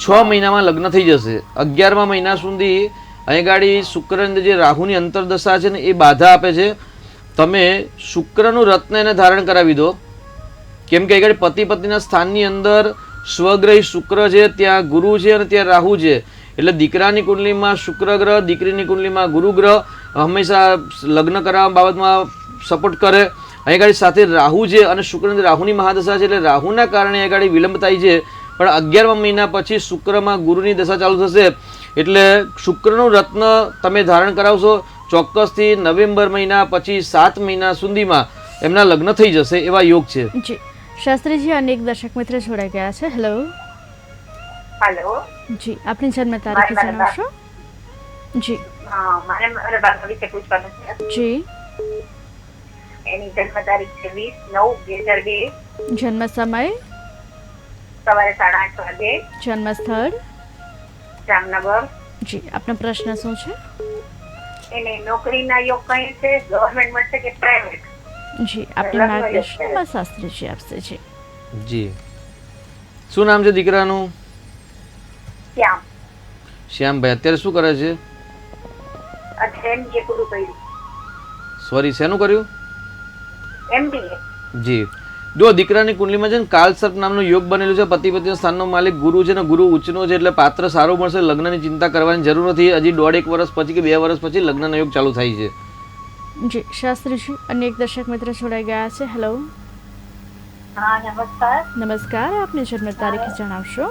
6 મહિનામાં લગ્ન થઈ જશે. 11મા મહિના સુધી અહીં ગાડી શુક્રની જે રાહુની અંતરદશા છે ને એ બાધા આપે છે. તમે શુક્રનું રત્ન એને ધારણ કરાવી દો, કેમ કે અહીં પતિ પત્નીના સ્થાનની અંદર સ્વગ્રહી શુક્ર છે, ત્યાં ગુરુ છે અને ત્યાં રાહુ છે. એટલે દીકરાની કુંડલીમાં શુક્ર ગ્રહ, દીકરીની કુંડલીમાં ગુરુ ગ્રહ હંમેશા લગ્ન કરાવવા બાબતમાં સપોર્ટ કરે. અહીં ગાડી સાથે રાહુ છે અને શુક્ર રાહુની મહાદશા છે, એટલે રાહુના કારણે અહીં ગાડી વિલંબ થાય છે. પણ 11મા મહિના પછી શુક્રમાં ગુરુની દશા ચાલુ થશે. એટલે શુક્રનું રત્ન તમે ધારણ કરાવશો, ચોક્કસથી નવેમ્બર મહિના પછી 7 મહિના સુધીમાં એમના લગ્ન થઈ જશે એવા યોગ છે. જી શાસ્ત્રીજી, અનેક દર્શક મિત્ર જોડાઈ ગયા છે. Hello hello. જી, આપની જન્મ તારીખ જણાવશો? જી મારે મારા બાળક વિશે પૂછવાનું છે. જી. એની જન્મ તારીખ છે 20/9/2002. જન્મ સમય? સવારે 8:30 વાગે. જન્મ સ્થળ? જામનગર. જી, આપનો પ્રશ્ન શું છે? એને નોકરીના યોગ કઈ છે? ગવર્મેન્ટ મળશે કે પ્રાઇવેટ? જી, આપની માર્ગદર્શન શાસ્ત્રીજી આપશે. જી જી. શું નામ છે દીકરાનું? શ્યામ. શ્યામભાઈ અત્યારે શું કરે છે? MBA પૂરું કર્યું. સોરી, શેનું કર્યું? MBA. જી. જો દીકરાની કુંડલીમાં છે ને કાલસર્પ નામનો યોગ બનેલો છે. પતિ પત્નીના સ્થાનનો માલિક ગુરુ છે ને ગુરુ ઉચ્ચનો છે, એટલે પાત્ર સારું મળશે. લગ્નની ચિંતા કરવાની જરૂર નથી. હજી 1.5 વર્ષ પછી કે 2 વર્ષ પછી લગ્નનો યોગ ચાલુ થાય છે. જી શાસ્ત્રીજી, અનેક દર્શક મિત્ર જોડાઈ ગયા છે. હેલો હા, નમસ્કાર. નમસ્કાર, આપની જન્મ તારીખ જણાવશો?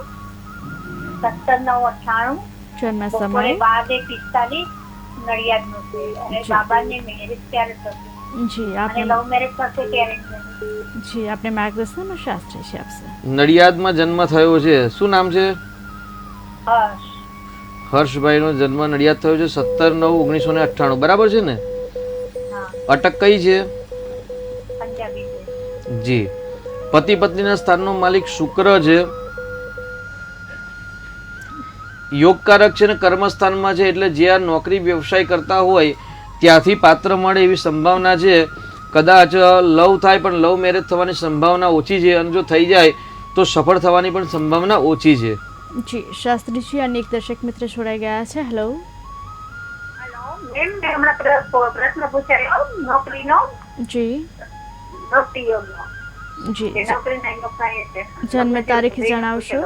17/9/98. જન્મ બપોરે સમય? 12:45 નડિયાદનું છે. અને બાબાને મેરેજ ત્યારે થશે જી, અને આપને લવ મેરેજ થશે ત્યારે. જી, આપને માર્ગદર્શન શાસ્ત્રીજી આપશે. નડિયાદમાં જન્મ થયો છે. શું નામ છે? હર્ષ. હર્ષભાઈનો જન્મ નડિયાદ થયો છે 17/9/1998 બરાબર છે ને? હા. અટક કઈ છે? પંજાબી છે. જી. પતિ પત્નીના સ્થાનનો માલિક શુક્ર છે, યોગકારક છે અને કર્મસ્થાનમાં છે, એટલે જે આ નોકરી વ્યવસાય કરતા હોય ત્યાંથી પાત્ર મળે એવી સંભાવના છે. કદાચ લવ થાય પણ લવ મેરેજ થવાની સંભાવના ઓછી છે, અને જો થઈ જાય તો સફળ થવાની પણ સંભાવના ઓછી છે. જી શાસ્ત્રીજી, અને એક દર્શક મિત્ર જોડાઈ ગયા છે. હેલો. મેમ મેં હમણાં પ્રશ્ન પૂછાયો નોકરીનો જી ભક્તિ યોગનો. જી એ નોકરીના યોગ થાય છે. જન્મ તારીખ જણાવશો?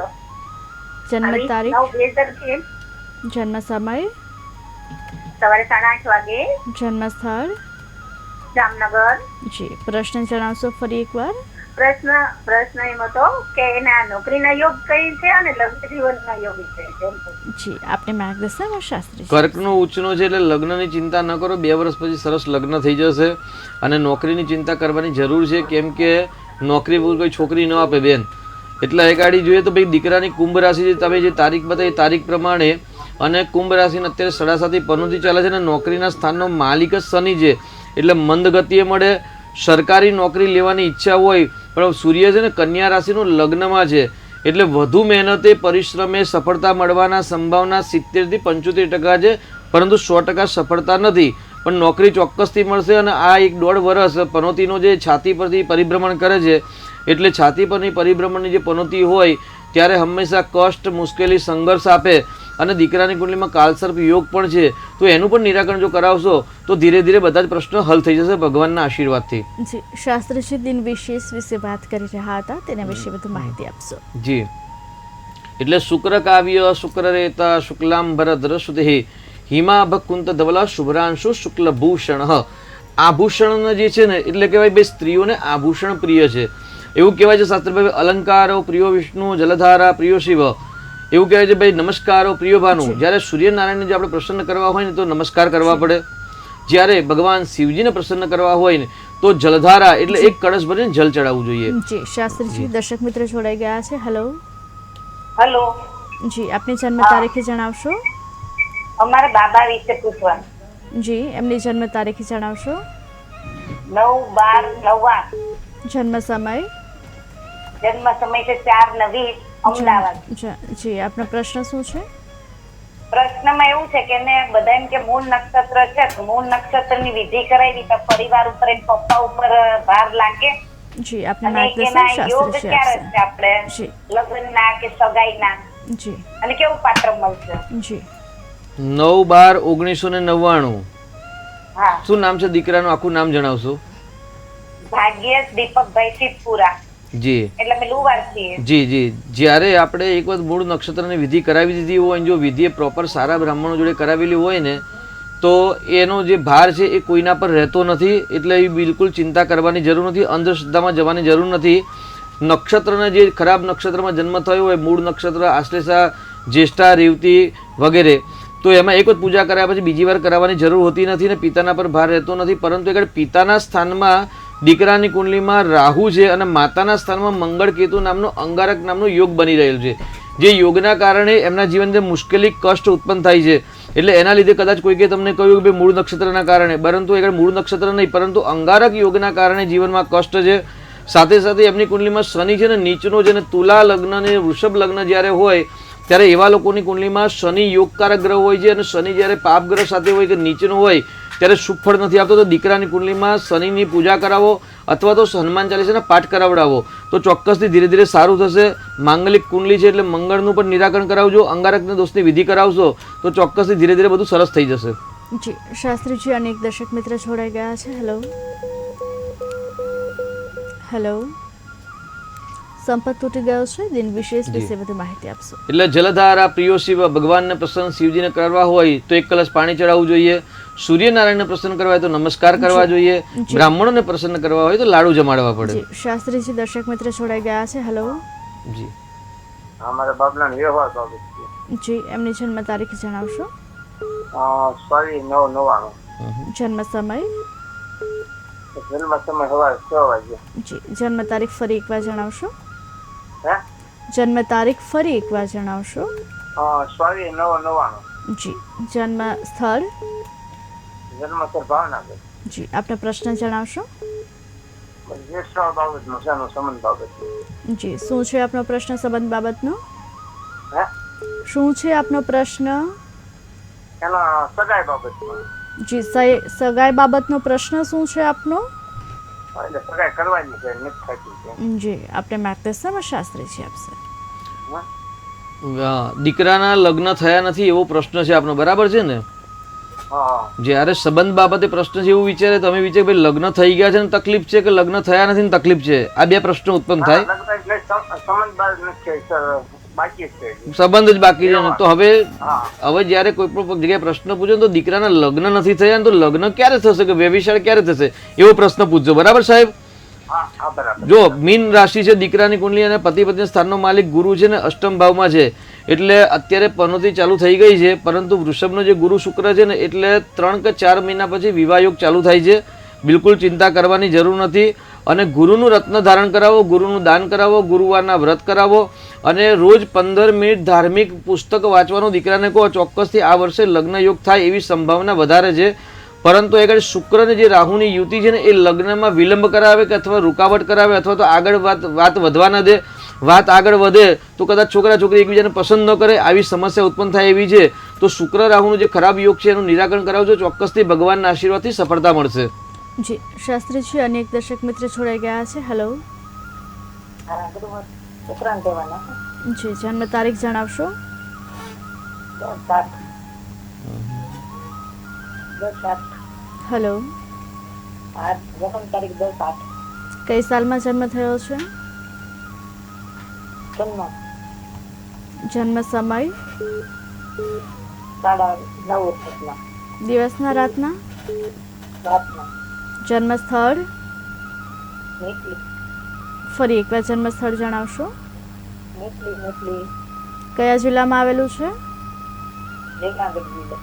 જન્મ તારીખ, 9/2013 જન્મ સમય, સવારે 8:30 વાગે, જન્મ સ્થળ. જામનગર. જી પ્રશ્ન જણાવશો ફરી એકવાર? પ્રશ્ન એમ હતો કે એના નોકરીના યોગ કઈ છે અને લગ્ન જીવનના યોગ છે. જી આપને માર્ગદર્શન શાસ્ત્રી. કર્કનો ઉચ્ચનો છે એટલે લગ્નની ચિંતા ન કરો, 2 વર્ષ પછી સરસ લગ્ન થઈ જશે. અને નોકરીની ચિંતા કરવાની જરૂર છે, કેમ કે નોકરી કોઈ છોકરી ન આપે બેન. એટલે એ ગાડી જોઈએ તો ભાઈ દીકરાની કુંભ રાશિ છે, તમે જે તારીખ બતાવી તારીખ પ્રમાણે, અને કુંભ રાશિને અત્યારે 7.5 પનોતી ચાલે છે, અને નોકરીના સ્થાનનો માલિક જ શનિ છે, એટલે મંદ ગતિએ મળે. સરકારી નોકરી લેવાની ઈચ્છા હોય પણ સૂર્ય છે ને કન્યા રાશિનું લગ્નમાં છે, એટલે વધુ મહેનતે પરિશ્રમે સફળતા મળવાના સંભાવના 70 થી 75% છે, પરંતુ 100% સફળતા નથી. પણ નોકરી ચોક્કસથી મળશે. અને આ 1.5 વર્ષ પનોતીનો જે છાતી પરથી પરિભ્રમણ કરે છે, એટલે છાતી પરની પરિભ્રમણની જે પનોતી હોય ત્યારે હંમેશા કષ્ટ, મુશ્કેલી, સંઘર્ષ આપે. અને દીકરાની કુંડલીમાં કાલસર્પ યોગ પણ છે, તો એનું પણ નિરાકરણ જો કરાવશો તો ધીરે ધીરે બધા જ પ્રશ્નો હલ થઈ જશે ભગવાનના આશીર્વાદથી. જી શાસ્ત્રીજી દિન વિશેષ વિશે વાત કરી રહ્યા હતા, તેના વિશે વધુ માહિતી આપશો? જી એટલે શુક્ર કાવ્ય શુક્ર રેતા શુક્લાંબરધર સુધે હિમાભ કુંત ધવલ શુભ્રાંશુ શુક્લભૂષણ. આભૂષણ જે છે ને એટલે કહેવાય બે સ્ત્રીઓને આભૂષણ પ્રિય છે, એવું કહેવાય છે શાસ્ત્રભાઈ. અલંકારો પ્રિયો વિષ્ણુ, જલધારા પ્રિયો શિવ, એવું કહેવાય છે ભાઈ. નમસ્કારો પ્રિય ભાનુ. જ્યારે સૂર્યનારાયણને જે આપણે પ્રસન્ન કરવા હોય ને તો નમસ્કાર કરવા પડે. જ્યારે ભગવાન શિવજીને પ્રસન્ન કરવા હોય ને તો જલધારા એટલે એક કળશ ભરીને જલ ચડાવવું જોઈએ. જી શાસ્ત્રીજી, દર્શક મિત્ર જોડાઈ ગયા છે. હેલો. હેલો. જી આપની જન્મ તારીખ જણાવશો? અમારા બાબા વિશે પૂછવાનું. જી એમની જન્મ તારીખ જણાવશો? 9/12/99. જન્મ સમય? જન્મ સમય છે 4:20 અમદાવાદ. જી આપનો પ્રશ્ન શું છે? પ્રશ્નમાં એવું છે કે એને બધા એમ કે મૂળ નક્ષત્ર છે, તો મૂળ નક્ષત્રની વિધિ કરાવી તો પરિવાર ઉપર એમ પપ્પા ઉપર ભાર લાગે. જી આપને અને માર્ગદર્શન એના યોગ શાસ્ત્રી ક્યારે છે આપણે જી લગ્નના કે સગાઈના, જી અને કેવું પાત્ર મળશે? જી 9/12/1999. હા. શું નામ છે દીકરાનું? આખું નામ જણાવશો? ભાગ્યેશ દીપકભાઈ શિવપુરા. જી એટલે અમે લુવાર છીએ. જી જી જ્યારે આપણે એક વખત મૂળ નક્ષત્રની વિધિ કરાવી દીધી હોય, જો વિધિ પ્રોપર સારા બ્રાહ્મણો જોડે કરાવેલી હોય ને તો એનો જે ભાર છે એ કોઈના પર રહેતો નથી. એટલે એ બિલકુલ ચિંતા કરવાની જરૂર નથી, અંધશ્રદ્ધામાં જવાની જરૂર નથી. નક્ષત્રના જે ખરાબ નક્ષત્રમાં જન્મ થયો હોય, મૂળ નક્ષત્ર, આશ્લેષા, જ્યેષ્ઠા, રેવતી વગેરે, તો એમાં એક વખત પૂજા કર્યા પછી બીજી વાર કરાવવાની જરૂર હોતી નથી, ને પિતાના પર ભાર રહેતો નથી. પરંતુ એક પિતાના સ્થાનમાં દીકરાની કુંડલીમાં રાહુ છે અને માતાના સ્થાનમાં મંગળ કેતુ નામનો અંગારક નામનો યોગ બની રહેલો છે, જે યોગના કારણે એમના જીવનમાં મુશ્કેલી, કષ્ટ ઉત્પન્ન થાય છે. એટલે એના લીધે કદાચ કોઈકે તમને કહ્યું કે મૂળ નક્ષત્રના કારણે, પરંતુ એ મૂળ નક્ષત્ર નહીં, પરંતુ અંગારક યોગના કારણે જીવનમાં કષ્ટ છે. સાથે સાથે એમની કુંડલીમાં શનિ છે ને નીચનો છે, ને તુલા લગ્ન અને વૃષભ લગ્ન જ્યારે હોય ત્યારે એવા લોકોની કુંડલીમાં શનિ યોગકારક ગ્રહ હોય છે, અને શનિ જ્યારે પાપ ગ્રહ સાથે હોય કે નીચનો હોય ત્યારે શુભ ફળ નથી આપતો. તો દીકરાની કુંડલીમાં શનિની પૂજા કરાવો અથવા તો હનુમાન ચાલીસાના પાઠ કરાવડાવો તો ચોક્કસથી ધીરે ધીરે સારું થશે. માંગલિક કુંડલી છે એટલે મંગળનું પણ નિરાકરણ કરાવજો. અંગારકના દોષની વિધિ કરાવશો તો ચોક્કસથી ધીરે ધીરે બધું સરસ થઈ જશે. જી શાસ્ત્રીજી, અને એક દર્શક મિત્ર જોડાઈ ગયા છે. હેલો. હેલો. સંપર્ક તૂટી ગયો છે, દિન વિશેષ વિશે વધુ માહિતી આપશો? એટલે જલધારા પ્રિયો શિવ, ભગવાનને પ્રસન્ન શિવજીને કરવા હોય તો 1 કલશ પાણી ચડાવવું જોઈએ. સૂર્યનારાયણને પ્રસન્ન કરવા હોય તો નમસ્કાર કરવા જોઈએ. બ્રાહ્મણોને પ્રસન્ન કરવા હોય તો લાડુ જમાડવા પડે. જી શાસ્ત્રીજી, દર્શક મિત્ર જોડાઈ ગયા છે. હેલો. જી અમારા બાબલાનો વ્યવહાર બાબત છે. જી એમની જન્મ તારીખ જણાવશો? 9/9/99. જન્મ સમય? જન્મ સમય સવારે 6 વાગે. જી જન્મ તારીખ ફરી એકવાર જણાવશો? હે? જન્મ તારીખ ફરી એકવાર જણાવશો? 9/9/99. જી જન્મ સ્થળ? જન્મ સ્થળ ભાવનગર. જી આપનો પ્રશ્ન જણાવશો? વ્યવસાય બાબતનો શાનો સંબંધ બાબત જી શું છે આપનો પ્રશ્ન સંબંધ બાબતનો? હે શું છે આપનો પ્રશ્ન? એના સગાઈ બાબતનો જી સગાઈ બાબતનો પ્રશ્ન શું છે આપનો? એટલે સગાઈ કરવાની છે નથી થતી છે જી આપણે માર્ગદર્શન શાસ્ત્રીજી આપશે. દીકરાના લગ્ન થયા નથી એવો પ્રશ્ન છે આપનો, બરાબર છે ને? હા જ્યારે સંબંધ બાબતે પ્રશ્ન છે એવું વિચારે તમે વિચારે ભાઈ લગ્ન થઈ ગયા છે ને તકલીફ છે કે લગ્ન થયા નથી ને તકલીફ છે, આ બે પ્રશ્નો ઉત્પન્ન થાય. લગ્ન એટલે સંબંધ બાદ નથી બાકી છે સંબંધ જ બાકી છે ને તો હવે હા જ્યારે કોઈ પણ જગ્યાએ પ્રશ્ન પૂછો તો દીકરાના લગ્ન નથી થયા ને તો લગ્ન ક્યારે થશે કે વ્યભિચાર ક્યારે થશે એવો પ્રશ્ન પૂછજો, બરાબર સાહેબ? હા હા બરાબર. જો મીન રાશિ છે દીકરાની કુંડલી અને પતિ પત્ની સ્થાનનો માલિક ગુરુ છે ને અષ્ટમ ભાવમાં છે એટલે અત્યારે પનોતી ચાલુ થઈ ગઈ છે, પરંતુ વૃષભનો જે ગુરુ શુક્ર છે ને એટલે 3 કે 4 મહિના પછી વિવાહ યોગ ચાલુ થાય છે. બિલકુલ ચિંતા કરવાની જરૂર નથી. અને ગુરુનું રત્ન ધારણ કરાવો, ગુરુનું દાન કરાવો, ગુરુવારના વ્રત કરાવો અને રોજ 15 મિનિટ ધાર્મિક પુસ્તક વાંચવાનું દીકરાને કહો. ચોક્કસથી આ વર્ષે લગ્ન યોગ થાય એવી સંભાવના વધારે છે. પરંતુ આગળ શુક્રને જે રાહુની યુતિ છે ને એ લગ્નમાં વિલંબ કરાવે કે અથવા રૂકાવટ કરાવે અથવા તો આગળ વાત વધવા ન દે. વાત આગળ વધે તો કદાચ છોકરા છોકરી એકબીજાને પસંદ ન કરે આવી સમસ્યા ઉત્પન્ન થાય એવી છે. તો શુક્ર રાહુનું જે ખરાબ યોગ છે એનું નિરાકરણ કરાવજો, ચોક્કસથી ભગવાનના આશીર્વાદથી સફળતા મળશે. જી શાસ્ત્રીજી અનેક દર્શક મિત્ર જોડાઈ ગયા છે. હેલો ઉત્તરાયણ કહેવાના જી જન્મ તારીખ જણાવશો? 10/7 હેલો જન્મ તારીખ 10/8 કઈ સાલમાં જન્મ થયો છે? જન્મ જન્મ સમય 9:30 દિવસના રાતના? રાતના જન્મ સ્થળ? નીકળી ફરી એકવાર જન્મ સ્થળ જણાવશો? નીકળી કયા જિલ્લામાં આવેલું છે? જયનાગઢ જિલ્લો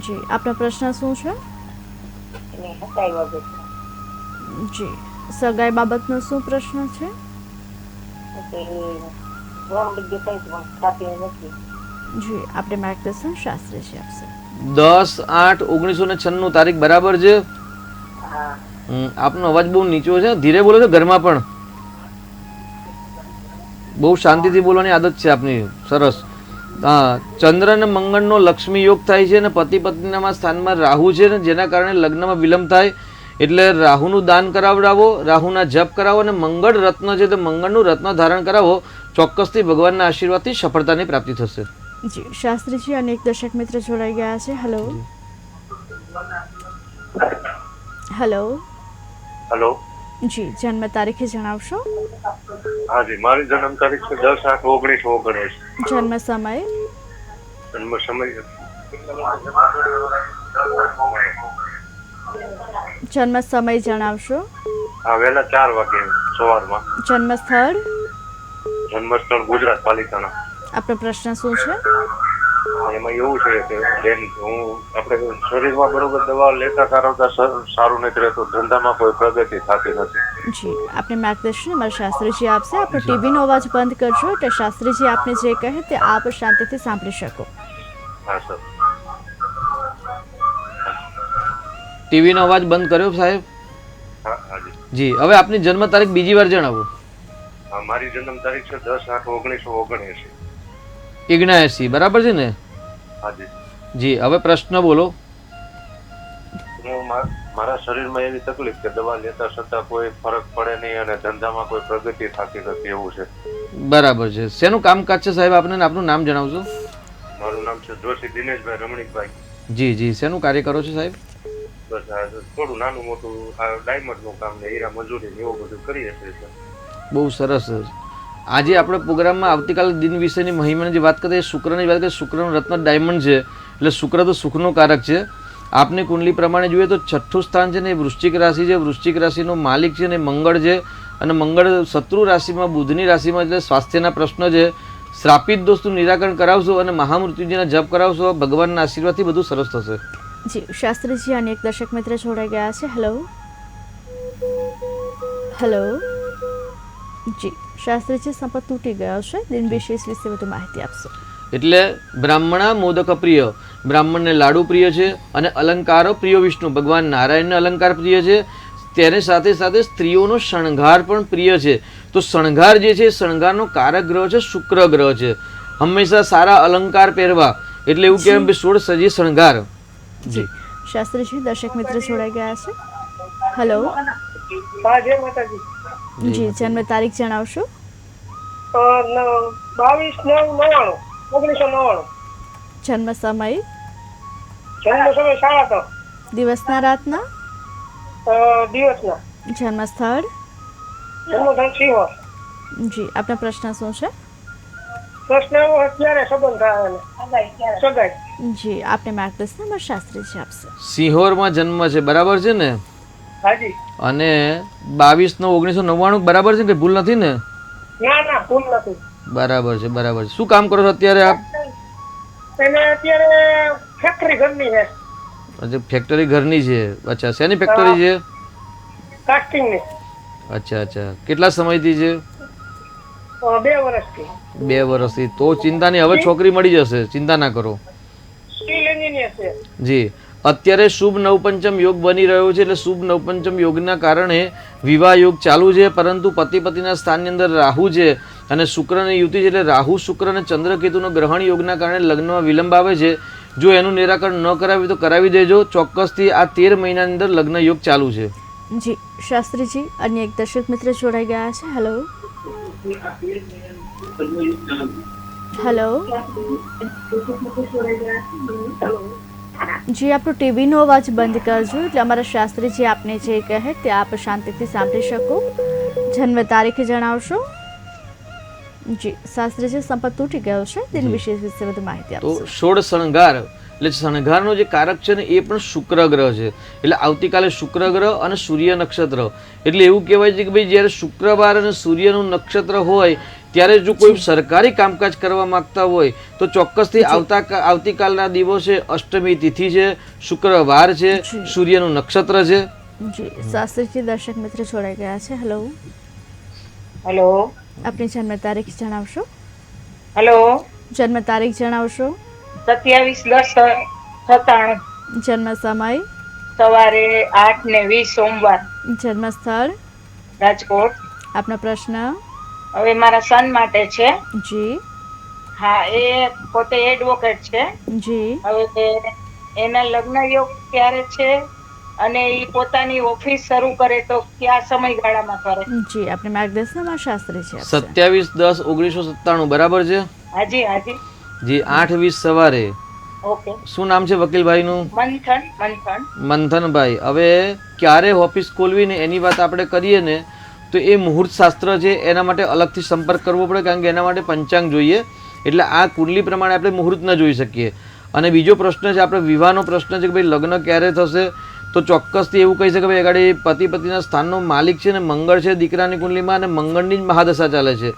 જી આપનો પ્રશ્ન શું છે? એની હતાઈ બાબત જી સગાઈ બાબતનો શું પ્રશ્ન છે? જી આપણે માર્ગદર્શન શાસ્ત્રીજી આપશે. 10/8/1996 તારીખ બરાબર છે? હા આપનો અવાજ બહુ નીચો છે, ધીરે બોલો છો? ઘરમાં પણ બહુ શાંતિથી બોલવાની આદત છે આપની, સરસ. ચંદ્ર અને મંગળનો લક્ષ્મી યોગ થાય છે અને પતિ પત્નીના સ્થાનમાં રાહુ છે ને જેના કારણે લગ્નમાં વિલંબ થાય. એટલે રાહુનું દાન કરાવડાવો, રાહુના જપ કરાવો અને મંગળ રત્ન છે તો મંગળનું રત્ન ધારણ કરાવો. ચોક્કસથી ભગવાનના આશીર્વાદથી સફળતાની પ્રાપ્તિ થશે. જી શાસ્ત્રીજી અનેક દર્શક મિત્ર જોડાઈ ગયા છે. હેલો હેલો હેલો જી જન્મ તારીખે જણાવશો? હા જી, મારી જન્મ તારીખ છે 10/8/1979. જન્મ સમય? જન્મ સમય જન્મ સમય જણાવશો? હા વહેલા 4 વાગે સવારમાં. જન્મ સ્થળ? જન્મ સ્થળ ગુજરાત પાલિતાણા. આપનો પ્રશ્ન શું છે? એમાં એવું છે કે બેન હું આપણે શરીરમાં બરોબર દવા લેતા કરાવતા સારું નથી રહેતું, ધંધામાં કોઈ પ્રગતિ થતી નથી. જી આપને માર્ગદર્શન અમારા શાસ્ત્રીજી આપશે. આપણો ટીવીનો અવાજ બંધ કરજો એટલે શાસ્ત્રીજી આપને જે કહે તે આપ શાંતિથી સાંભળી શકો. હા સર. ટીવીનો અવાજ બંધ કર્યો સાહેબ? હા હાજી. જી હવે આપની જન્મ તારીખ બીજી વાર જણાવો. હા મારી જન્મ તારીખ છે 10/8/1979. 79 બરાબર છે ને? હાજી. જી હવે પ્રશ્ન બોલો. હું મારા શરીરમાં એવી તકલીફ કે દવા લેતા છતાં કોઈ ફરક પડે નહીં અને ધંધામાં કોઈ પ્રગતિ થતી નથી એવું છે. બરાબર છે. શેનું કામકાજ છે સાહેબ આપને? આપનું નામ જણાવજો. મારું નામ છે જોશી દિનેશભાઈ રમણીકભાઈ. જી જી શેનું કાર્ય કરો છો સાહેબ? બસ આ થોડું નાનું મોટું ડાયમંડનું કામ ને હીરા મજૂરી ને એવું બધું કરીએ છીએ. બહુ સરસ. આજે આપણે પ્રોગ્રામમાં આવતીકાલે દિન વિશેની મહિમાની જે વાત કરીએ શુક્રની વાત કરીએ. શુક્રનું રત્ન ડાયમંડ છે એટલે શુક્ર તો સુખનો કારક છે. આપની કુંડલી પ્રમાણે જોઈએ તો 6થું સ્થાન છે ને એ વૃશ્ચિક રાશિ છે. વૃશ્ચિક રાશિનો માલિક છે ને મંગળ છે અને મંગળ શત્રુ રાશિમાં બુધની રાશિમાં એટલે સ્વાસ્થ્યના પ્રશ્ન છે. શ્રાપિત દોષનું નિરાકરણ કરાવશો અને મહામૃત્યુજીના જપ કરાવશો. ભગવાનના આશીર્વાદથી બધું સરસ થશે. જી શાસ્ત્રીજી અનેક દર્શક મિત્ર જોડાઈ ગયા છે. હેલો હેલો જી શાસ્ત્રીજી સંપર્ક તૂટી ગયો છે. દિન વિશેષ વિશે વધુ માહિતી આપશો? એટલે બ્રાહ્મણા મોદક પ્રિય, બ્રાહ્મણને લાડુ પ્રિય છે અને અલંકારો પ્રિય વિષ્ણુ. ભગવાન નારાયણને અલંકાર પ્રિય છે. તેની સાથે સાથે સ્ત્રીઓનો શણગાર પણ પ્રિય છે. તો શણગાર જે છે શણગારનો કારક ગ્રહ છે શુક્ર ગ્રહ છે. હંમેશા સારા અલંકાર પહેરવા એટલે એવું કહેવાય કે 16 સજી શણગાર. જી શાસ્ત્રીજી દર્શક મિત્ર જોડાઈ ગયા છે. હેલો હા, જય માતાજી. જી જન્મ તારીખ જણાવશો? 22/9/99. જન્મ સમય, જન્મ સમય 7:30 દિવસના રાતના, દિવસના. જન્મ સ્થળ? જન્મસ્થળ સિંહોર. જી આપનો પ્રશ્ન શું છે? પ્રશ્ન એવો ક્યારે સંબંધ થાય એને? સગાઈ. જી આપને માર્ગદર્શન અમારા શાસ્ત્રીજી આપશે. સિંહોરમાં જન્મ છે બરાબર છે ને? હાજી. અને 22/9/1999 બરાબર છે કે ભૂલ નથી ને? ના ભૂલ નથી. બરાબર છે બરાબર છે. શું કામ કરો છો અત્યારે આપ? એને અત્યારે ફેક્ટરી ઘરની છે. અચ્છા ફેક્ટરી ઘરની છે. અચ્છા શેની ફેક્ટરી છે? કાસ્ટિંગની. અચ્છા અચ્છા કેટલા સમયથી છે? 2 વર્ષથી. 2 વર્ષથી. તો ચિંતા નહીં, હવે છોકરી મળી જશે, ચિંતા ના કરો. સ્ટીલ એન્જિનિયર છે. જી અત્યારે શુભ નવપંચમ યોગ બની રહ્યો છે એટલે શુભ નવપંચમ યોગના કારણે વિવાહ યોગ ચાલુ છે. પરંતુ પતિ પતિના સ્થાનની અંદર રાહુ છે અને શુક્રની યુતિ છે એટલે રાહુ શુક્ર અને ચંદ્રકેતુનો ગ્રહણ યોગના કારણે લગ્નમાં વિલંબ આવે છે. જો એનું નિરાકરણ ન કરાવ્યું તો કરાવી દેજો. ચોક્કસથી આ 13 મહિનાની અંદર લગ્ન યોગ ચાલુ છે. જી શાસ્ત્રીજી અન્ય એક દર્શક મિત્ર જોડાઈ ગયા છે. હેલો હેલો જી આપણું ટીવીનો અવાજ બંધ કરજો એટલે અમારા શાસ્ત્રીજી આપને જે કહે તે આપ શાંતિથી સાંભળી શકો. જન્મ તારીખ જણાવશો? જી શાસ્ત્રીજી સંપર્ક તૂટી ગયો છે, તેની વિશેષ વિશે વધુ માહિતી તો આપશો. 16 શણગાર એટલે શણગારનો જે કારક છે ને એ પણ શુક્ર ગ્રહ છે. એટલે આવતીકાલે શુક્ર ગ્રહ અને સૂર્ય નક્ષત્ર એટલે એવું કહેવાય છે કે ભાઈ જ્યારે શુક્રવાર અને સૂર્યનું નક્ષત્ર હોય ત્યારે જો કોઈ સરકારી કામકાજ કરવા માંગતા હોય તો ચોક્કસથી આવતીકાલના દિવસે અષ્ટમી તિથિ છે, શુક્રવાર છે, સૂર્યનું નક્ષત્ર છે. જી શાસ્ત્રીજી દર્શક મિત્ર જોડાઈ ગયા છે. હેલો હેલો આપની જન્મ તારીખ જણાવશો? હેલો જન્મ તારીખ જણાવશો? 27/10/97. જન્મ સમય? સવારે 8:20 સોમવાર. જન્મ સ્થળ? રાજકોટ. આપનો પ્રશ્ન? હવે મારા સન માટે છે. જી હા, એ પોતે એડવોકેટ છે. જી હવે એના લગ્ન યોગ ક્યારે છે અને એ પોતાની ઓફિસ શરૂ કરે તો કયા સમયગાળામાં કરે? જી આપણે માર્ગદર્શનમાં શાસ્ત્રી છે. 27/10/1997 બરાબર છે? હાજી હાજી. જી 8:20 સવારે. ઓકે. શું નામ છે વકીલભાઈનું? મંથન. મંથનભાઈ. હવે ક્યારે ઓફિસ ખોલવી ને એની વાત આપણે કરીએ ને તો એ મુહૂર્ત શાસ્ત્ર છે એના માટે અલગથી સંપર્ક કરવો પડે કારણ કે એના માટે પંચાંગ જોઈએ. એટલે આ કુંડલી પ્રમાણે આપણે મુહૂર્ત ન જોઈ શકીએ. અને બીજો પ્રશ્ન છે આપણે વિવાહનો પ્રશ્ન છે કે ભાઈ લગ્ન ક્યારે થશે તો ચોક્કસથી એવું કહી શકે ભાઈ આગળ પતિ પતિના સ્થાનનો માલિક છે ને મંગળ છે દીકરાની કુંડલીમાં અને મંગળની જ મહાદશા ચાલે છે.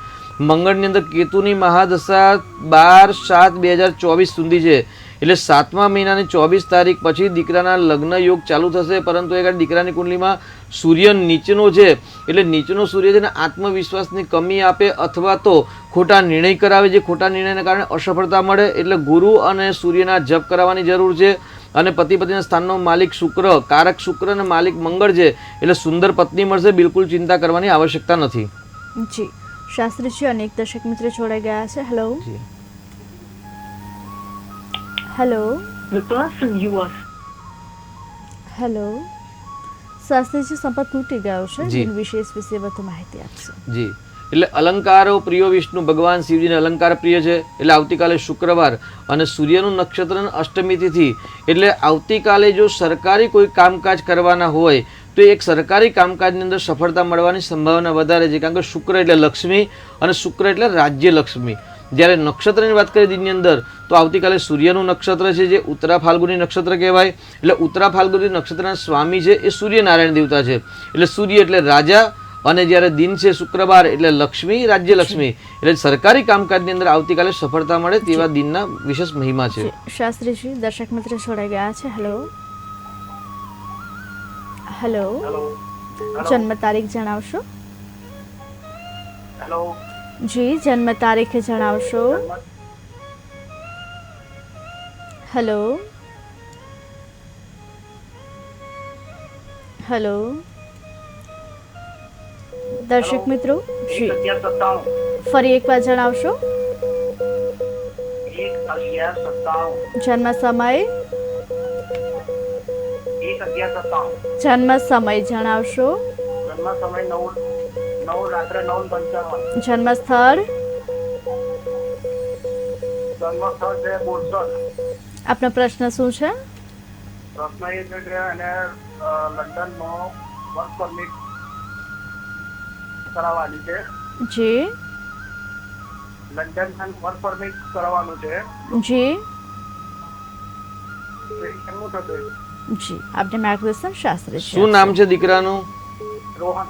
મંગળની અંદર કેતુની મહાદશા 12/7/2024 સુધી છે. એટલે 7મા મહિનાની 24 તારીખ પછી દીકરાના લગ્ન યોગ ચાલુ થશે. પરંતુ એ દીકરાની કુંડલીમાં સૂર્ય નીચેનો છે એટલે નીચેનો સૂર્ય છે ને આત્મવિશ્વાસની કમી આપે અથવા તો ખોટા નિર્ણય કરાવે. જે ખોટા નિર્ણયના કારણે અસફળતા મળે. એટલે ગુરુ અને સૂર્યના જપ કરાવવાની જરૂર છે. અને પતિ પતિના સ્થાનનો માલિક શુક્ર, કારક શુક્ર અને માલિક મંગળ છે એટલે સુંદર પત્ની મળશે. બિલકુલ ચિંતા કરવાની આવશ્યકતા નથી. જી શાસ્ત્રીજી અનેક દર્શક મિત્ર જોડાઈ ગયા છે. હેલો હેલો હેલો શાસ્ત્રીજી સંપર્ક તૂટી ગયો છે, જેની વિશેષ વિશે વધુ માહિતી આપશે. જી એટલે અલંકારો પ્રિય વિષ્ણુ ભગવાન શિવજીને અલંકાર પ્રિય છે. એટલે આવતીકાલે શુક્રવાર અને સૂર્યનું નક્ષત્ર અષ્ટમી તિથિ એટલે આવતીકાલે જો સરકારી કોઈ કામકાજ કરવાના હોય તો એક સરકારી કામકાજની અંદર સફળતા મળવાની સંભાવના વધારે છે. કારણ કે શુક્ર એટલે લક્ષ્મી અને શુક્ર એટલે રાજ્ય લક્ષ્મી. જ્યારે નક્ષત્રની વાત કરીએ દિનની અંદર તો આવતીકાલે સૂર્યનું નક્ષત્ર છે જે ઉત્તરા ફાલ્ગુની નક્ષત્ર કહેવાય. એટલે ઉત્તરા ફાલ્ગુની નક્ષત્રના સ્વામી છે એ સૂર્યનારાયણ દેવતા છે. એટલે સૂર્ય એટલે રાજા અને જ્યારે દિન છે શુક્રવાર એટલે લક્ષ્મી, રાજ્ય લક્ષ્મી. એટલે સરકારી કામકાજની અંદર આવતીકાલે સફળતા મળે તેવા દિનના વિશેષ મહિમા છે. શાસ્ત્રીજી દર્શક મિત્ર જોડાઈ ગયા છે. હેલો હેલો જન્મ તારીખ જણાવશો? હેલો જી જન્મ તારીખ જણાવશો? હેલો હેલો દર્શક મિત્રો જી 1197 ફરી એકવાર જણાવશો 1197 જન્મ સમય 1197 જન્મ સમય જણાવશો જન્મ સમય 9 રાત્રે 9:55 જન્મ સ્થળ જન્મ સ્થળ છે બોરસદ. આપનો પ્રશ્ન શું છે? પ્રશ્ન એ છે કે એને લંડનમાં વર્ક પરમિટ કરાવવાની છે. જી લંડન વર્ક પરમિટ કરાવવાનું છે. જી કેમનું થશે? જી આપને માર્ગદર્શન શાસ્ત્રી છે. શું નામ છે દીકરાનું? રોહન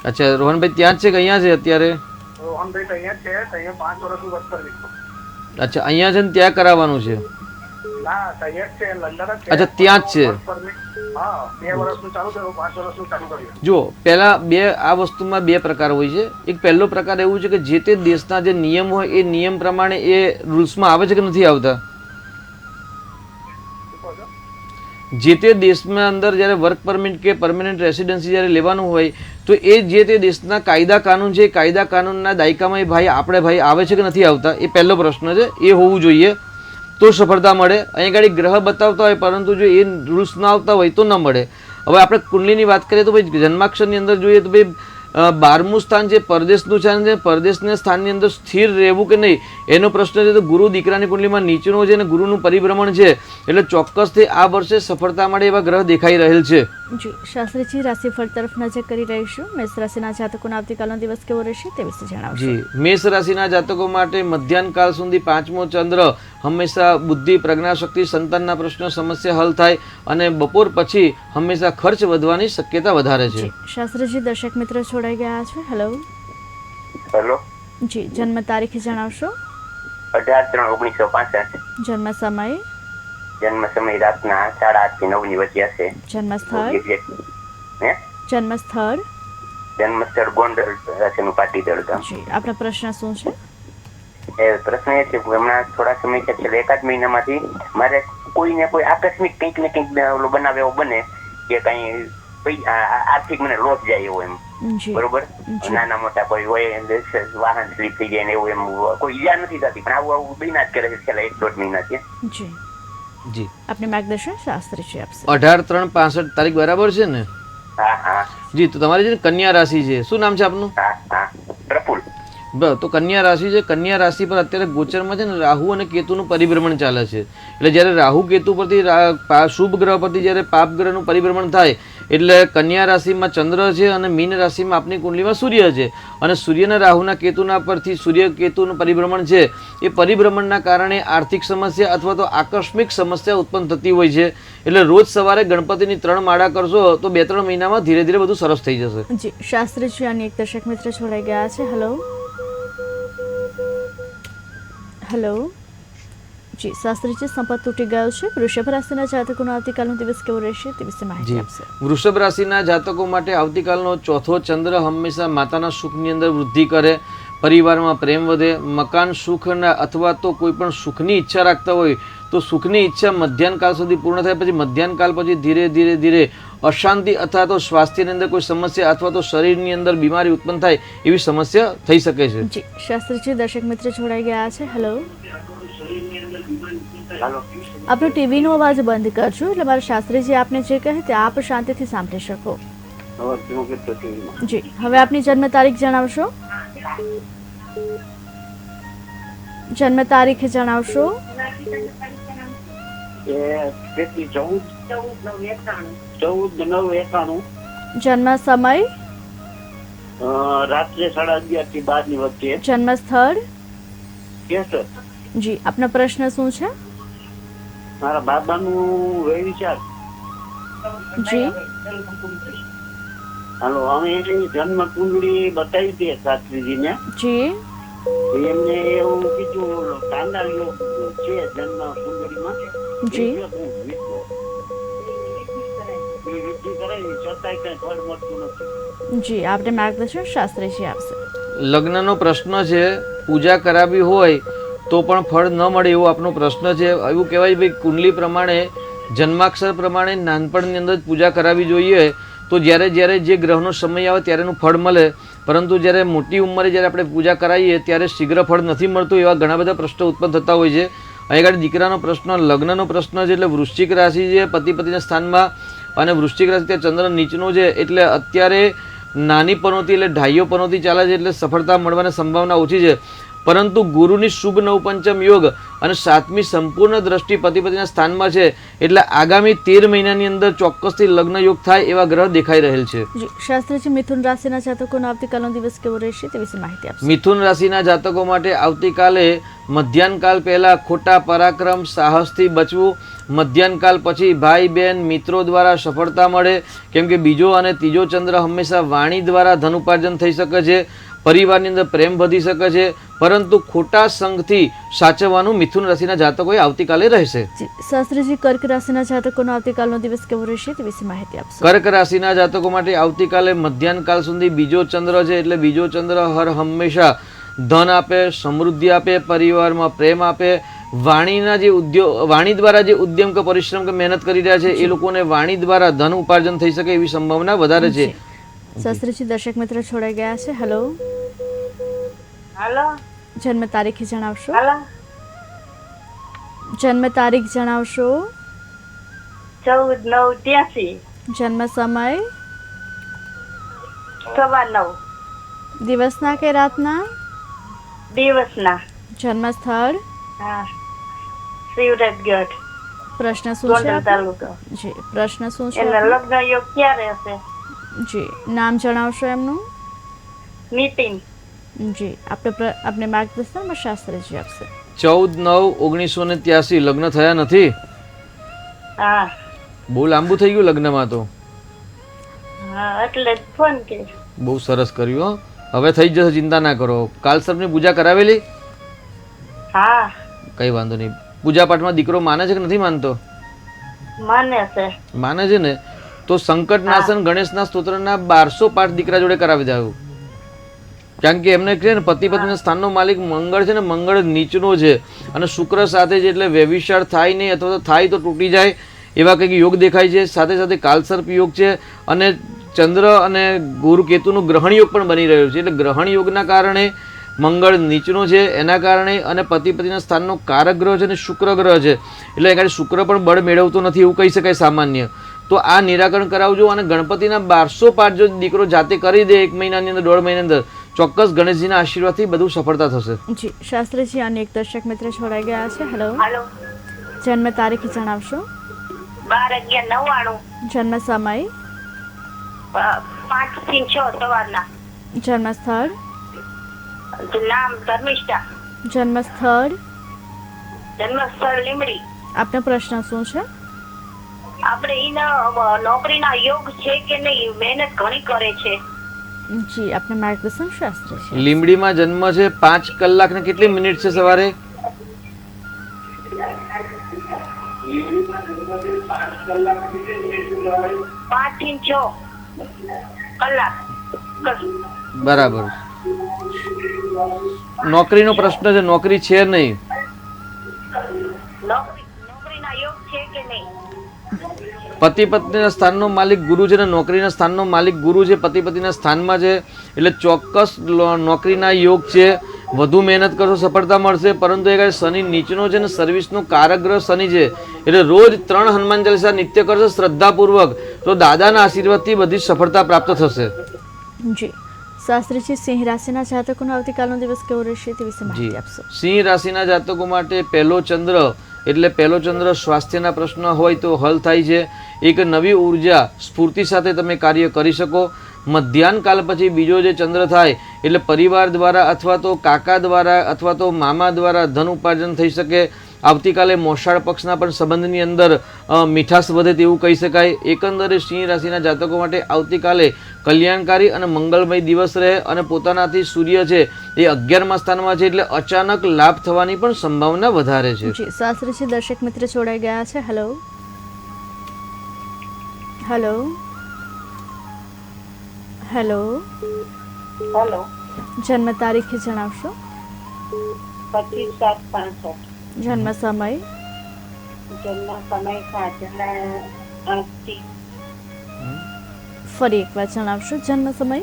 અચ્છા, રોહનભાઈ ત્યાં જ છે કે અહીંયા છે અત્યારે? રોહનભાઈ તો અહીંયા જ છે. તો અહીંયા 5 વર્ષનું વર્ક પરમિટ. અચ્છા, અહીંયા છે ને ત્યાં કરાવવાનું છે? ના, તો અહીંયા જ છે, લંડન જ છે. અચ્છા, ત્યાં જ છે. વર્ક પરમિટ હા 2 વર્ષનું ચાલુ થયું, 5 વર્ષનું ચાલુ કર્યું. જુઓ, પહેલા આ વસ્તુમાં બે પ્રકાર હોય છે. એક પહેલો પ્રકાર એવું છે કે જે તે દેશના જે નિયમ હોય એ નિયમ પ્રમાણે એ રૂલ્સમાં આવે છે કે નથી આવતા? જે તે દેશમાં અંદર જ્યારે વર્ક પરમિટ કે પરમેનન્ટ રેસિડન્સી જ્યારે લેવાનું હોય તો એ જે તે દેશના કાયદા કાનૂન છે એ કાયદા કાનૂનના દાયકામાં એ ભાઈ આવે છે કે નથી આવતા, એ પહેલો પ્રશ્ન છે. એ હોવું જોઈએ તો સફળતા મળે. અહીં ગાડી ગ્રહ બતાવતા હોય પરંતુ જો એ રૂલ્સ ના આવતા હોય તો ન મળે. હવે આપણે કુંડલીની વાત કરીએ તો ભાઈ જન્માક્ષરની અંદર જોઈએ તો ભાઈ 12મું સ્થાન જે પરદેશનું સ્થાન છે, પરદેશના સ્થાનની અંદર સ્થિર રહેવું કે નહીં એનો પ્રશ્ન છે. તો ગુરુ દીકરાની કુંડલીમાં નીચેનો છે અને ગુરુનું પરિભ્રમણ છે એટલે ચોક્કસથી આ વર્ષે સફળતા મળે એવા ગ્રહ દેખાઈ રહેલ છે. જી શાસ્ત્રીજી રાશિફળ તરફ નજર કરી રહીશું. મેષ રાશિના જાતકોનો આવતીકાલનો દિવસ કેવો રહેશે તે વિશે જણાવશો. જી, મેષ રાશિના જાતકો માટે મધ્યાહન કાળ સુધી 5મો ચંદ્ર હંમેશા બુદ્ધિ, પ્રજ્ઞાશક્તિ, સંતાનના પ્રશ્નો, સમસ્યા હલ થાય અને બપોર પછી હંમેશા ખર્ચ વધવાની શક્યતા વધારે છે. શાસ્ત્રીજી દર્શક મિત્ર જોડાઈ ગયા છે. હેલો હેલો જી જન્મ તારીખ જણાવશો. 18/3/1965 જન્મ સમય જન્મ સમય રાતના 8:30 થી 9 ની વચ્ચે હશે. જન્મ સ્થળ હે જન્મ સ્થળ જન્મ સ્થળ ગોંડલ રાશિનું પાટીદળ ગામ. જી આપનો પ્રશ્ન શું છે? એ પ્રશ્ન એ છે કે હમણાં થોડા સમય છે છેલ્લા 1 મહિનામાંથી મારે કોઈને કોઈ આકસ્મિક કંઈક ને કંઈક ઓલો બનાવે એવો બને કે કઈ આર્થિક મને લોસ જાય એવો એમ. જી બરોબર, નાના મોટા કોઈ હોય વાહન સ્લીપ થઈ જાય ને એવું એમ કોઈ ઈજા નથી થતી પણ આવું બન્યા જ કરે છે છેલ્લા 1-1.5 મહિનાથી. જી જી, આપને માર્ગદર્શન શાસ્ત્રીજી આપશે. 18/3/65 તારીખ બરાબર છે ને? હા હા જી, તો તમારી છે ને કન્યા રાશિ છે. શું નામ છે આપનું? હા હા પ્રફુલ. બસ, તો કન્યા રાશિ છે. કન્યા રાશિ પર અત્યારે ગોચરમાં છે ને રાહુ અને કેતુનું પરિભ્રમણ ચાલે છે. એટલે જ્યારે રાહુ કેતુ પરથી શુભ ગ્રહ પરથી જ્યારે પાપ ગ્રહનું પરિભ્રમણ થાય એટલે કન્યા રાશિમાં ચંદ્ર છે અને મીન રાશિમાં આપની કુંડલીમાં સૂર્ય છે અને સૂર્યના રાહુના કેતુના પરથી સૂર્ય કેતુનું પરિભ્રમણ છે. એ પરિભ્રમણના કારણે આર્થિક સમસ્યા અથવા તો આકસ્મિક સમસ્યા ઉત્પન્ન થતી હોય છે. એટલે રોજ સવારે ગણપતિની 3 માળા કરશો તો 2-3 મહિનામાં ધીરે ધીરે બધું સરસ થઈ જશે. જી શાસ્ત્રીજી અને એક દર્શક મિત્ર જોડાઈ ગયા છે. હેલો હેલો જી શાસ્ત્રીજી સંપર્ક તૂટી ગયો છે. વૃષભ રાશિના જાતકોનો આવતીકાલનો દિવસ કેવો રહેશે તે વિશે માહિતી આપશે. વૃષભ રાશિના જાતકો માટે આવતીકાલનો ચોથો ચંદ્ર હંમેશા માતાના સુખની અંદર વૃદ્ધિ કરે, પરિવારમાં પ્રેમ વધે, મકાન સુખના અથવા તો કોઈ પણ સુખની ઈચ્છા રાખતા હોય તો સુખની ઈચ્છા મધ્યાહન કાળ સુધી પૂર્ણ થાય પછી મધ્યાહન કાળ પછી ધીરે ધીરે ધીરે અશાંતિ અથવા તો સ્વાસ્થ્યની અંદર કોઈ સમસ્યા અથવા તો શરીરની અંદર બીમારી ઉત્પન્ન થાય એવી સમસ્યા થઈ શકે છે. જી શાસ્ત્રીજી દર્શક મિત્ર જોડાઈ ગયા છે. હેલો આપનો ટીવીનો અવાજ બંધ કરજો એટલે મારા શાસ્ત્રીજી આપને જે કહે તે આપ શાંતિથી સાંભળી શકો. જી હવે આપની જન્મ તારીખ જણાવશો. જન્મ તારીખ જણાવશો. 14/9/91 જન્મ સમય રાત્રે 11:30 થી 12 ની વચ્ચે. જન્મ સ્થળ કેસર. જી આપનો પ્રશ્ન શું છે? મારા બાબાનું વ્યવસાય. જી હાલો અમે એની જન્મ કુંડળી બતાવી દે શાસ્ત્રીજીને. જી એમને એવું કીધું કાંડાળીઓ છે જન્મ કુંડળીમાં. જી જી આપને માર્ગદર્શન શાસ્ત્રીજી આપશે. લગ્નનો પ્રશ્ન છે, પૂજા કરાવી હોય તો પણ ફળ ન મળે એવો આપનો પ્રશ્ન છે. એવું કહેવાય ભાઈ કુંડલી પ્રમાણે જન્માક્ષર પ્રમાણે નાનપણની અંદર જ પૂજા કરાવવી જોઈએ. તો જ્યારે જ્યારે જે ગ્રહનો સમય આવે ત્યારે એનું ફળ મળે, પરંતુ જ્યારે મોટી ઉંમરે જ્યારે આપણે પૂજા કરાવીએ ત્યારે શીઘ્ર ફળ નથી મળતું. એવા ઘણા બધા પ્રશ્નો ઉત્પન્ન થતા હોય છે. અહીં આગળ દીકરાનો પ્રશ્ન, લગ્નનો પ્રશ્ન છે. એટલે વૃશ્ચિક રાશિ છે પતિના સ્થાનમાં, અને વૃશ્ચિક રાશિ ત્યાં ચંદ્ર નીચનો છે. એટલે અત્યારે નાની પનોતી એટલે ઢાઈઓ પનોતી ચાલે છે, એટલે સફળતા મળવાની સંભાવના ઓછી છે. પરંતુ ગુરુની શુભ નવપંચમ યોગ અને 7મી સંપૂર્ણ દ્રષ્ટિ પતિના સ્થાનમાં છે. એટલે આગામી 13 મહિનાની અંદર ચોક્કસથી લગ્ન યોગ થાય એવા ગ્રહ દેખાઈ રહેલ છે. જી શાસ્ત્રીજી, મિથુન રાશિના જાતકોનો આવતીકાલનો દિવસ કેવો રહેશે તે વિશે માહિતી આપશો. મિથુન રાશિના જાતકો માટે આવતીકાલે મધ્યાહનકાળ પહેલા ખોટા પરાક્રમ સાહસથી બચવું. મધ્યાહનકાળ પછી ભાઈ બહેન મિત્રો દ્વારા સફળતા મળે, કેમ કે બીજો અને ત્રીજો ચંદ્ર હંમેશા વાણી દ્વારા ધન ઉપાર્જન થઈ શકે છે. પરિવારની અંદર પ્રેમ વધી શકે છે, પરંતુ ખોટા સંગથી સાચવવાનું મિથુન રાશિના જાતકોએ આવતીકાલે રહેશે. શાસ્ત્રીજી, કર્ક રાશિના જાતકોનો આવતીકાલનો દિવસ કેવો રહેશે તે વિશે માહિતી આપશો. કર્ક રાશિના જાતકો માટે આવતીકાલે મધ્યાહનકાળ સુધી બીજો ચંદ્ર છે. એટલે બીજો ચંદ્ર હર હંમેશા ધન આપે, સમૃદ્ધિ આપે, પરિવારમાં પ્રેમ આપે. વાણીના જે વાણી દ્વારા જે ઉદ્યમ કે પરિશ્રમ કે મહેનત કરી રહ્યા છે એ લોકોને વાણી દ્વારા ધન ઉપાર્જન થઈ શકે એવી સંભાવના વધારે છે. શાસ્ત્રીજી, દર્શક મિત્ર છોડાઈ ગયા છે. હેલો હાલો, જન્મ તારીખ જણાવશો. હાલો, જન્મ તારીખ જણાવશો. 14/9/83, જન્મ સમય, 9:15 દિવસના કે રાતના, દિવસના. જન્મ સ્થળ, હા, શિવરાજગઢ, પ્રશ્ન શું છે ગોંડલ આપનો? તાલુકો. જી, પ્રશ્ન શું છે એના આપનો? લગ્ન યોગ ક્યારે હશે? જી, નામ જણાવશો એમનું. નીતિન. જી, આપણે માર્ગદર્શનમાં શાસ્ત્રીજી આપશે. 14/9/1983 લગ્ન થયા નથી. હા બહુ લાંબુ થઈ ગયું લગ્નમાં તો. હા, એટલે જ ફોન કર્યો. બહુ સરસ કર્યું હો. હવે થઈ જશે, ચિંતા ના કરો. કાલસર્પની પૂજા કરાવેલી? હા, કઈ વાંધો નહીં. પૂજા પાઠમાં દીકરો માને છે કે નથી માનતો? માને છે. માને છે ને, તો સંકટનાશન ગણેશના સ્તોત્રના 1200 પાઠ દીકરા જોડે કરાવી દેવું. કારણ કે એમને છે ને પતિ પત્નીના સ્થાનનો માલિક મંગળ છે ને, મંગળ નીચનો છે અને શુક્ર સાથે છે. એટલે વ્યભિચાર થાય નહીં, અથવા તો થાય તો તૂટી જાય એવા કંઈક યોગ દેખાય છે. સાથે સાથે કાલસર્પ યોગ છે અને ચંદ્ર અને ગુરુ કેતુનું ગ્રહણ યોગ પણ બની રહ્યો છે. એટલે ગ્રહણ યોગના કારણે મંગળ નીચનો છે એના કારણે, અને પતિના સ્થાનનો કારક ગ્રહ છે અને શુક્ર ગ્રહ છે. એટલે એ શુક્ર પણ બળ મેળવતો નથી એવું કહી શકાય સામાન્ય. તો આ નિરાકરણ કરાવજો. અને ગણપતિના 1200 પાઠ જો દીકરો જાતે કરી દે 1 મહિનાની અંદર, 1.5 મહિનાની અંદર, ચોક્કસ ગણેશજીના આશીર્વાદથી બધું સફળતા થશે. જી શાસ્ત્રીજી, અન્ય એક દર્શક મિત્ર છોડાઈ ગયા છે. હેલો, હાલો, જન્મ તારીખ જણાવશો. 12/11/99, જન્મ સમય, 5 થી 6 સવારના. જન્મ સ્થળ, નામ ધર્મિષ્ઠા, જન્મ સ્થળ, જન્મસ્થળ લીમડી. આપનો પ્રશ્ન શું છે? આપણે એના નોકરીના યોગ છે કે નહીં? મહેનત ઘણી કરે છે. જી, આપને માર્ગદર્શન શાસ્ત્ર છે. લીમડીમાં જન્મ છે. 5 કલાક ને કેટલી મિનિટ છે સવારે? 5 થી 6 કલાક. બરાબર. નોકરીનો પ્રશ્ન છે, નોકરી છે નહીં. નોકરીના યોગ છે કે નહીં? પતિ પત્નીના સ્થાનનો માલિક ગુરુ છે ને નોકરીના સ્થાનનો માલિક ગુરુ છે, પતિ પત્નીના સ્થાનમાં છે. એટલે ચોક્કસ નોકરીના યોગ છે. વધુ મહેનત કરશો સફળતા મળશે. પરંતુ એ શનિ નીચનો છે ને સર્વિસનો કારક ગ્રહ શનિ છે. એટલે રોજ 3 હનુમાન ચાલીસા નિત્ય કરશો શ્રદ્ધાપૂર્વક, તો દાદાના આશીર્વાદથી બધી સફળતા પ્રાપ્ત થશે. જી શાસ્ત્રીજી, સિંહ રાશિના જાતકોનો આવતીકાલનો દિવસ કેવો રહેશે તે વિશે માહિતી આપશો. સિંહ રાશિના જાતકો માટે પહેલો ચંદ્ર એટલે પહેલો ચંદ્ર સ્વાસ્થ્યના પ્રશ્ન હોય તો હલ થાય છે. એક નવી ઉર્જા સ્ફૂર્તિ સાથે તમે કાર્ય કરી શકો. મધ્યાહનકાળ પછી બીજો જે ચંદ્ર થાય એટલે પરિવાર દ્વારા અથવા તો કાકા દ્વારા અથવા તો મામા દ્વારા ધન ઉપાર્જન થઈ શકે. આવતીકાલે મોસાળ પક્ષના પણ સંબંધની અંદર મીઠાશ વધે તેવું કહી શકાય. એકંદરે સિંહ રાશિના જાતકો માટે આવતીકાલે કલ્યાણકારી અને મંગલમય દિવસ રહે. અને પોતાનાથી સૂર્ય છે એ 11મા સ્થાનમાં છે, એટલે અચાનક લાભ થવાની પણ સંભાવના વધારે છે. જી શાસ્ત્રીજી, દર્શક મિત્ર જોડાઈ ગયા છે. હેલો હેલો હેલો, હેલો, જન્મ તારીખ જણાવશો. 25/7/65, જન્મ સમય, જન્મ સમય સાંજના 8 થી ફરી એકવાર જણાવશો જન્મ સમય?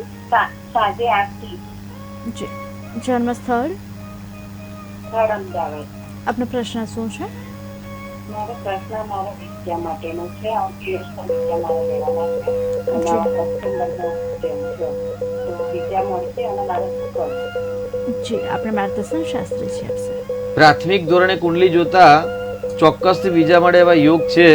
સાંજે 8 થી. જી. જન્મ સ્થળ? અમદાવાદ. આપનો પ્રશ્ન શું છે? મારો પ્રશ્ન મારા વિદ્યા માટેનો છે. આવતી વર્ષે વિદ્યા મારે લેવાના છે અને ઓક્ટોબરમાં જેવું છે તો વિદ્યા મળશે અને મારે શું કરવું? જી, આપણે માર્ગદર્શન શાસ્ત્રીજી આપશે. પ્રાથમિક ધોરણે કુંડલી જોતા ચોક્કસથી બીજા મળે એવા યોગ છે.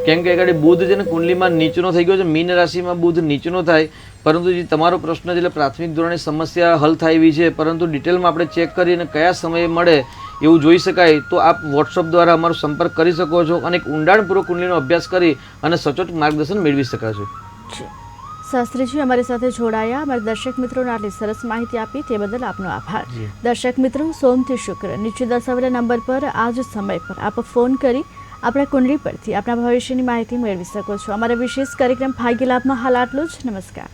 કેમ કે આગળ બુધ છે ને કુંડલીમાં નીચનો થઈ ગયો છે, મીન રાશિમાં બુધ નીચનો થાય. પરંતુ જે તમારો પ્રશ્ન છે એટલે પ્રાથમિક ધોરણે સમસ્યા હલ થાય એવી છે, પરંતુ ડિટેલમાં આપણે ચેક કરીને કયા સમયે મળે એવું જોઈ શકાય તો આપ વોટ્સઅપ દ્વારા અમારો સંપર્ક કરી શકો છો અને એક ઊંડાણપૂર્વક કુંડલીનો અભ્યાસ કરી અને સચોટ માર્ગદર્શન મેળવી શકાશે. શાસ્ત્રીજી અમારી સાથે જોડાયા, અમારા દર્શક મિત્રોને આટલી સરસ માહિતી આપી તે બદલ આપનો આભાર. દર્શક મિત્રો, સોમથી શુક્ર નીચે દર્શાવેલા નંબર પર આ જ સમય પર આપ ફોન કરી આપણા કુંડળી પરથી આપણા ભવિષ્યની માહિતી મેળવી શકો છો. અમારા વિશેષ કાર્યક્રમ ભાગ્ય લાભમાં હાલ આટલું જ. નમસ્કાર.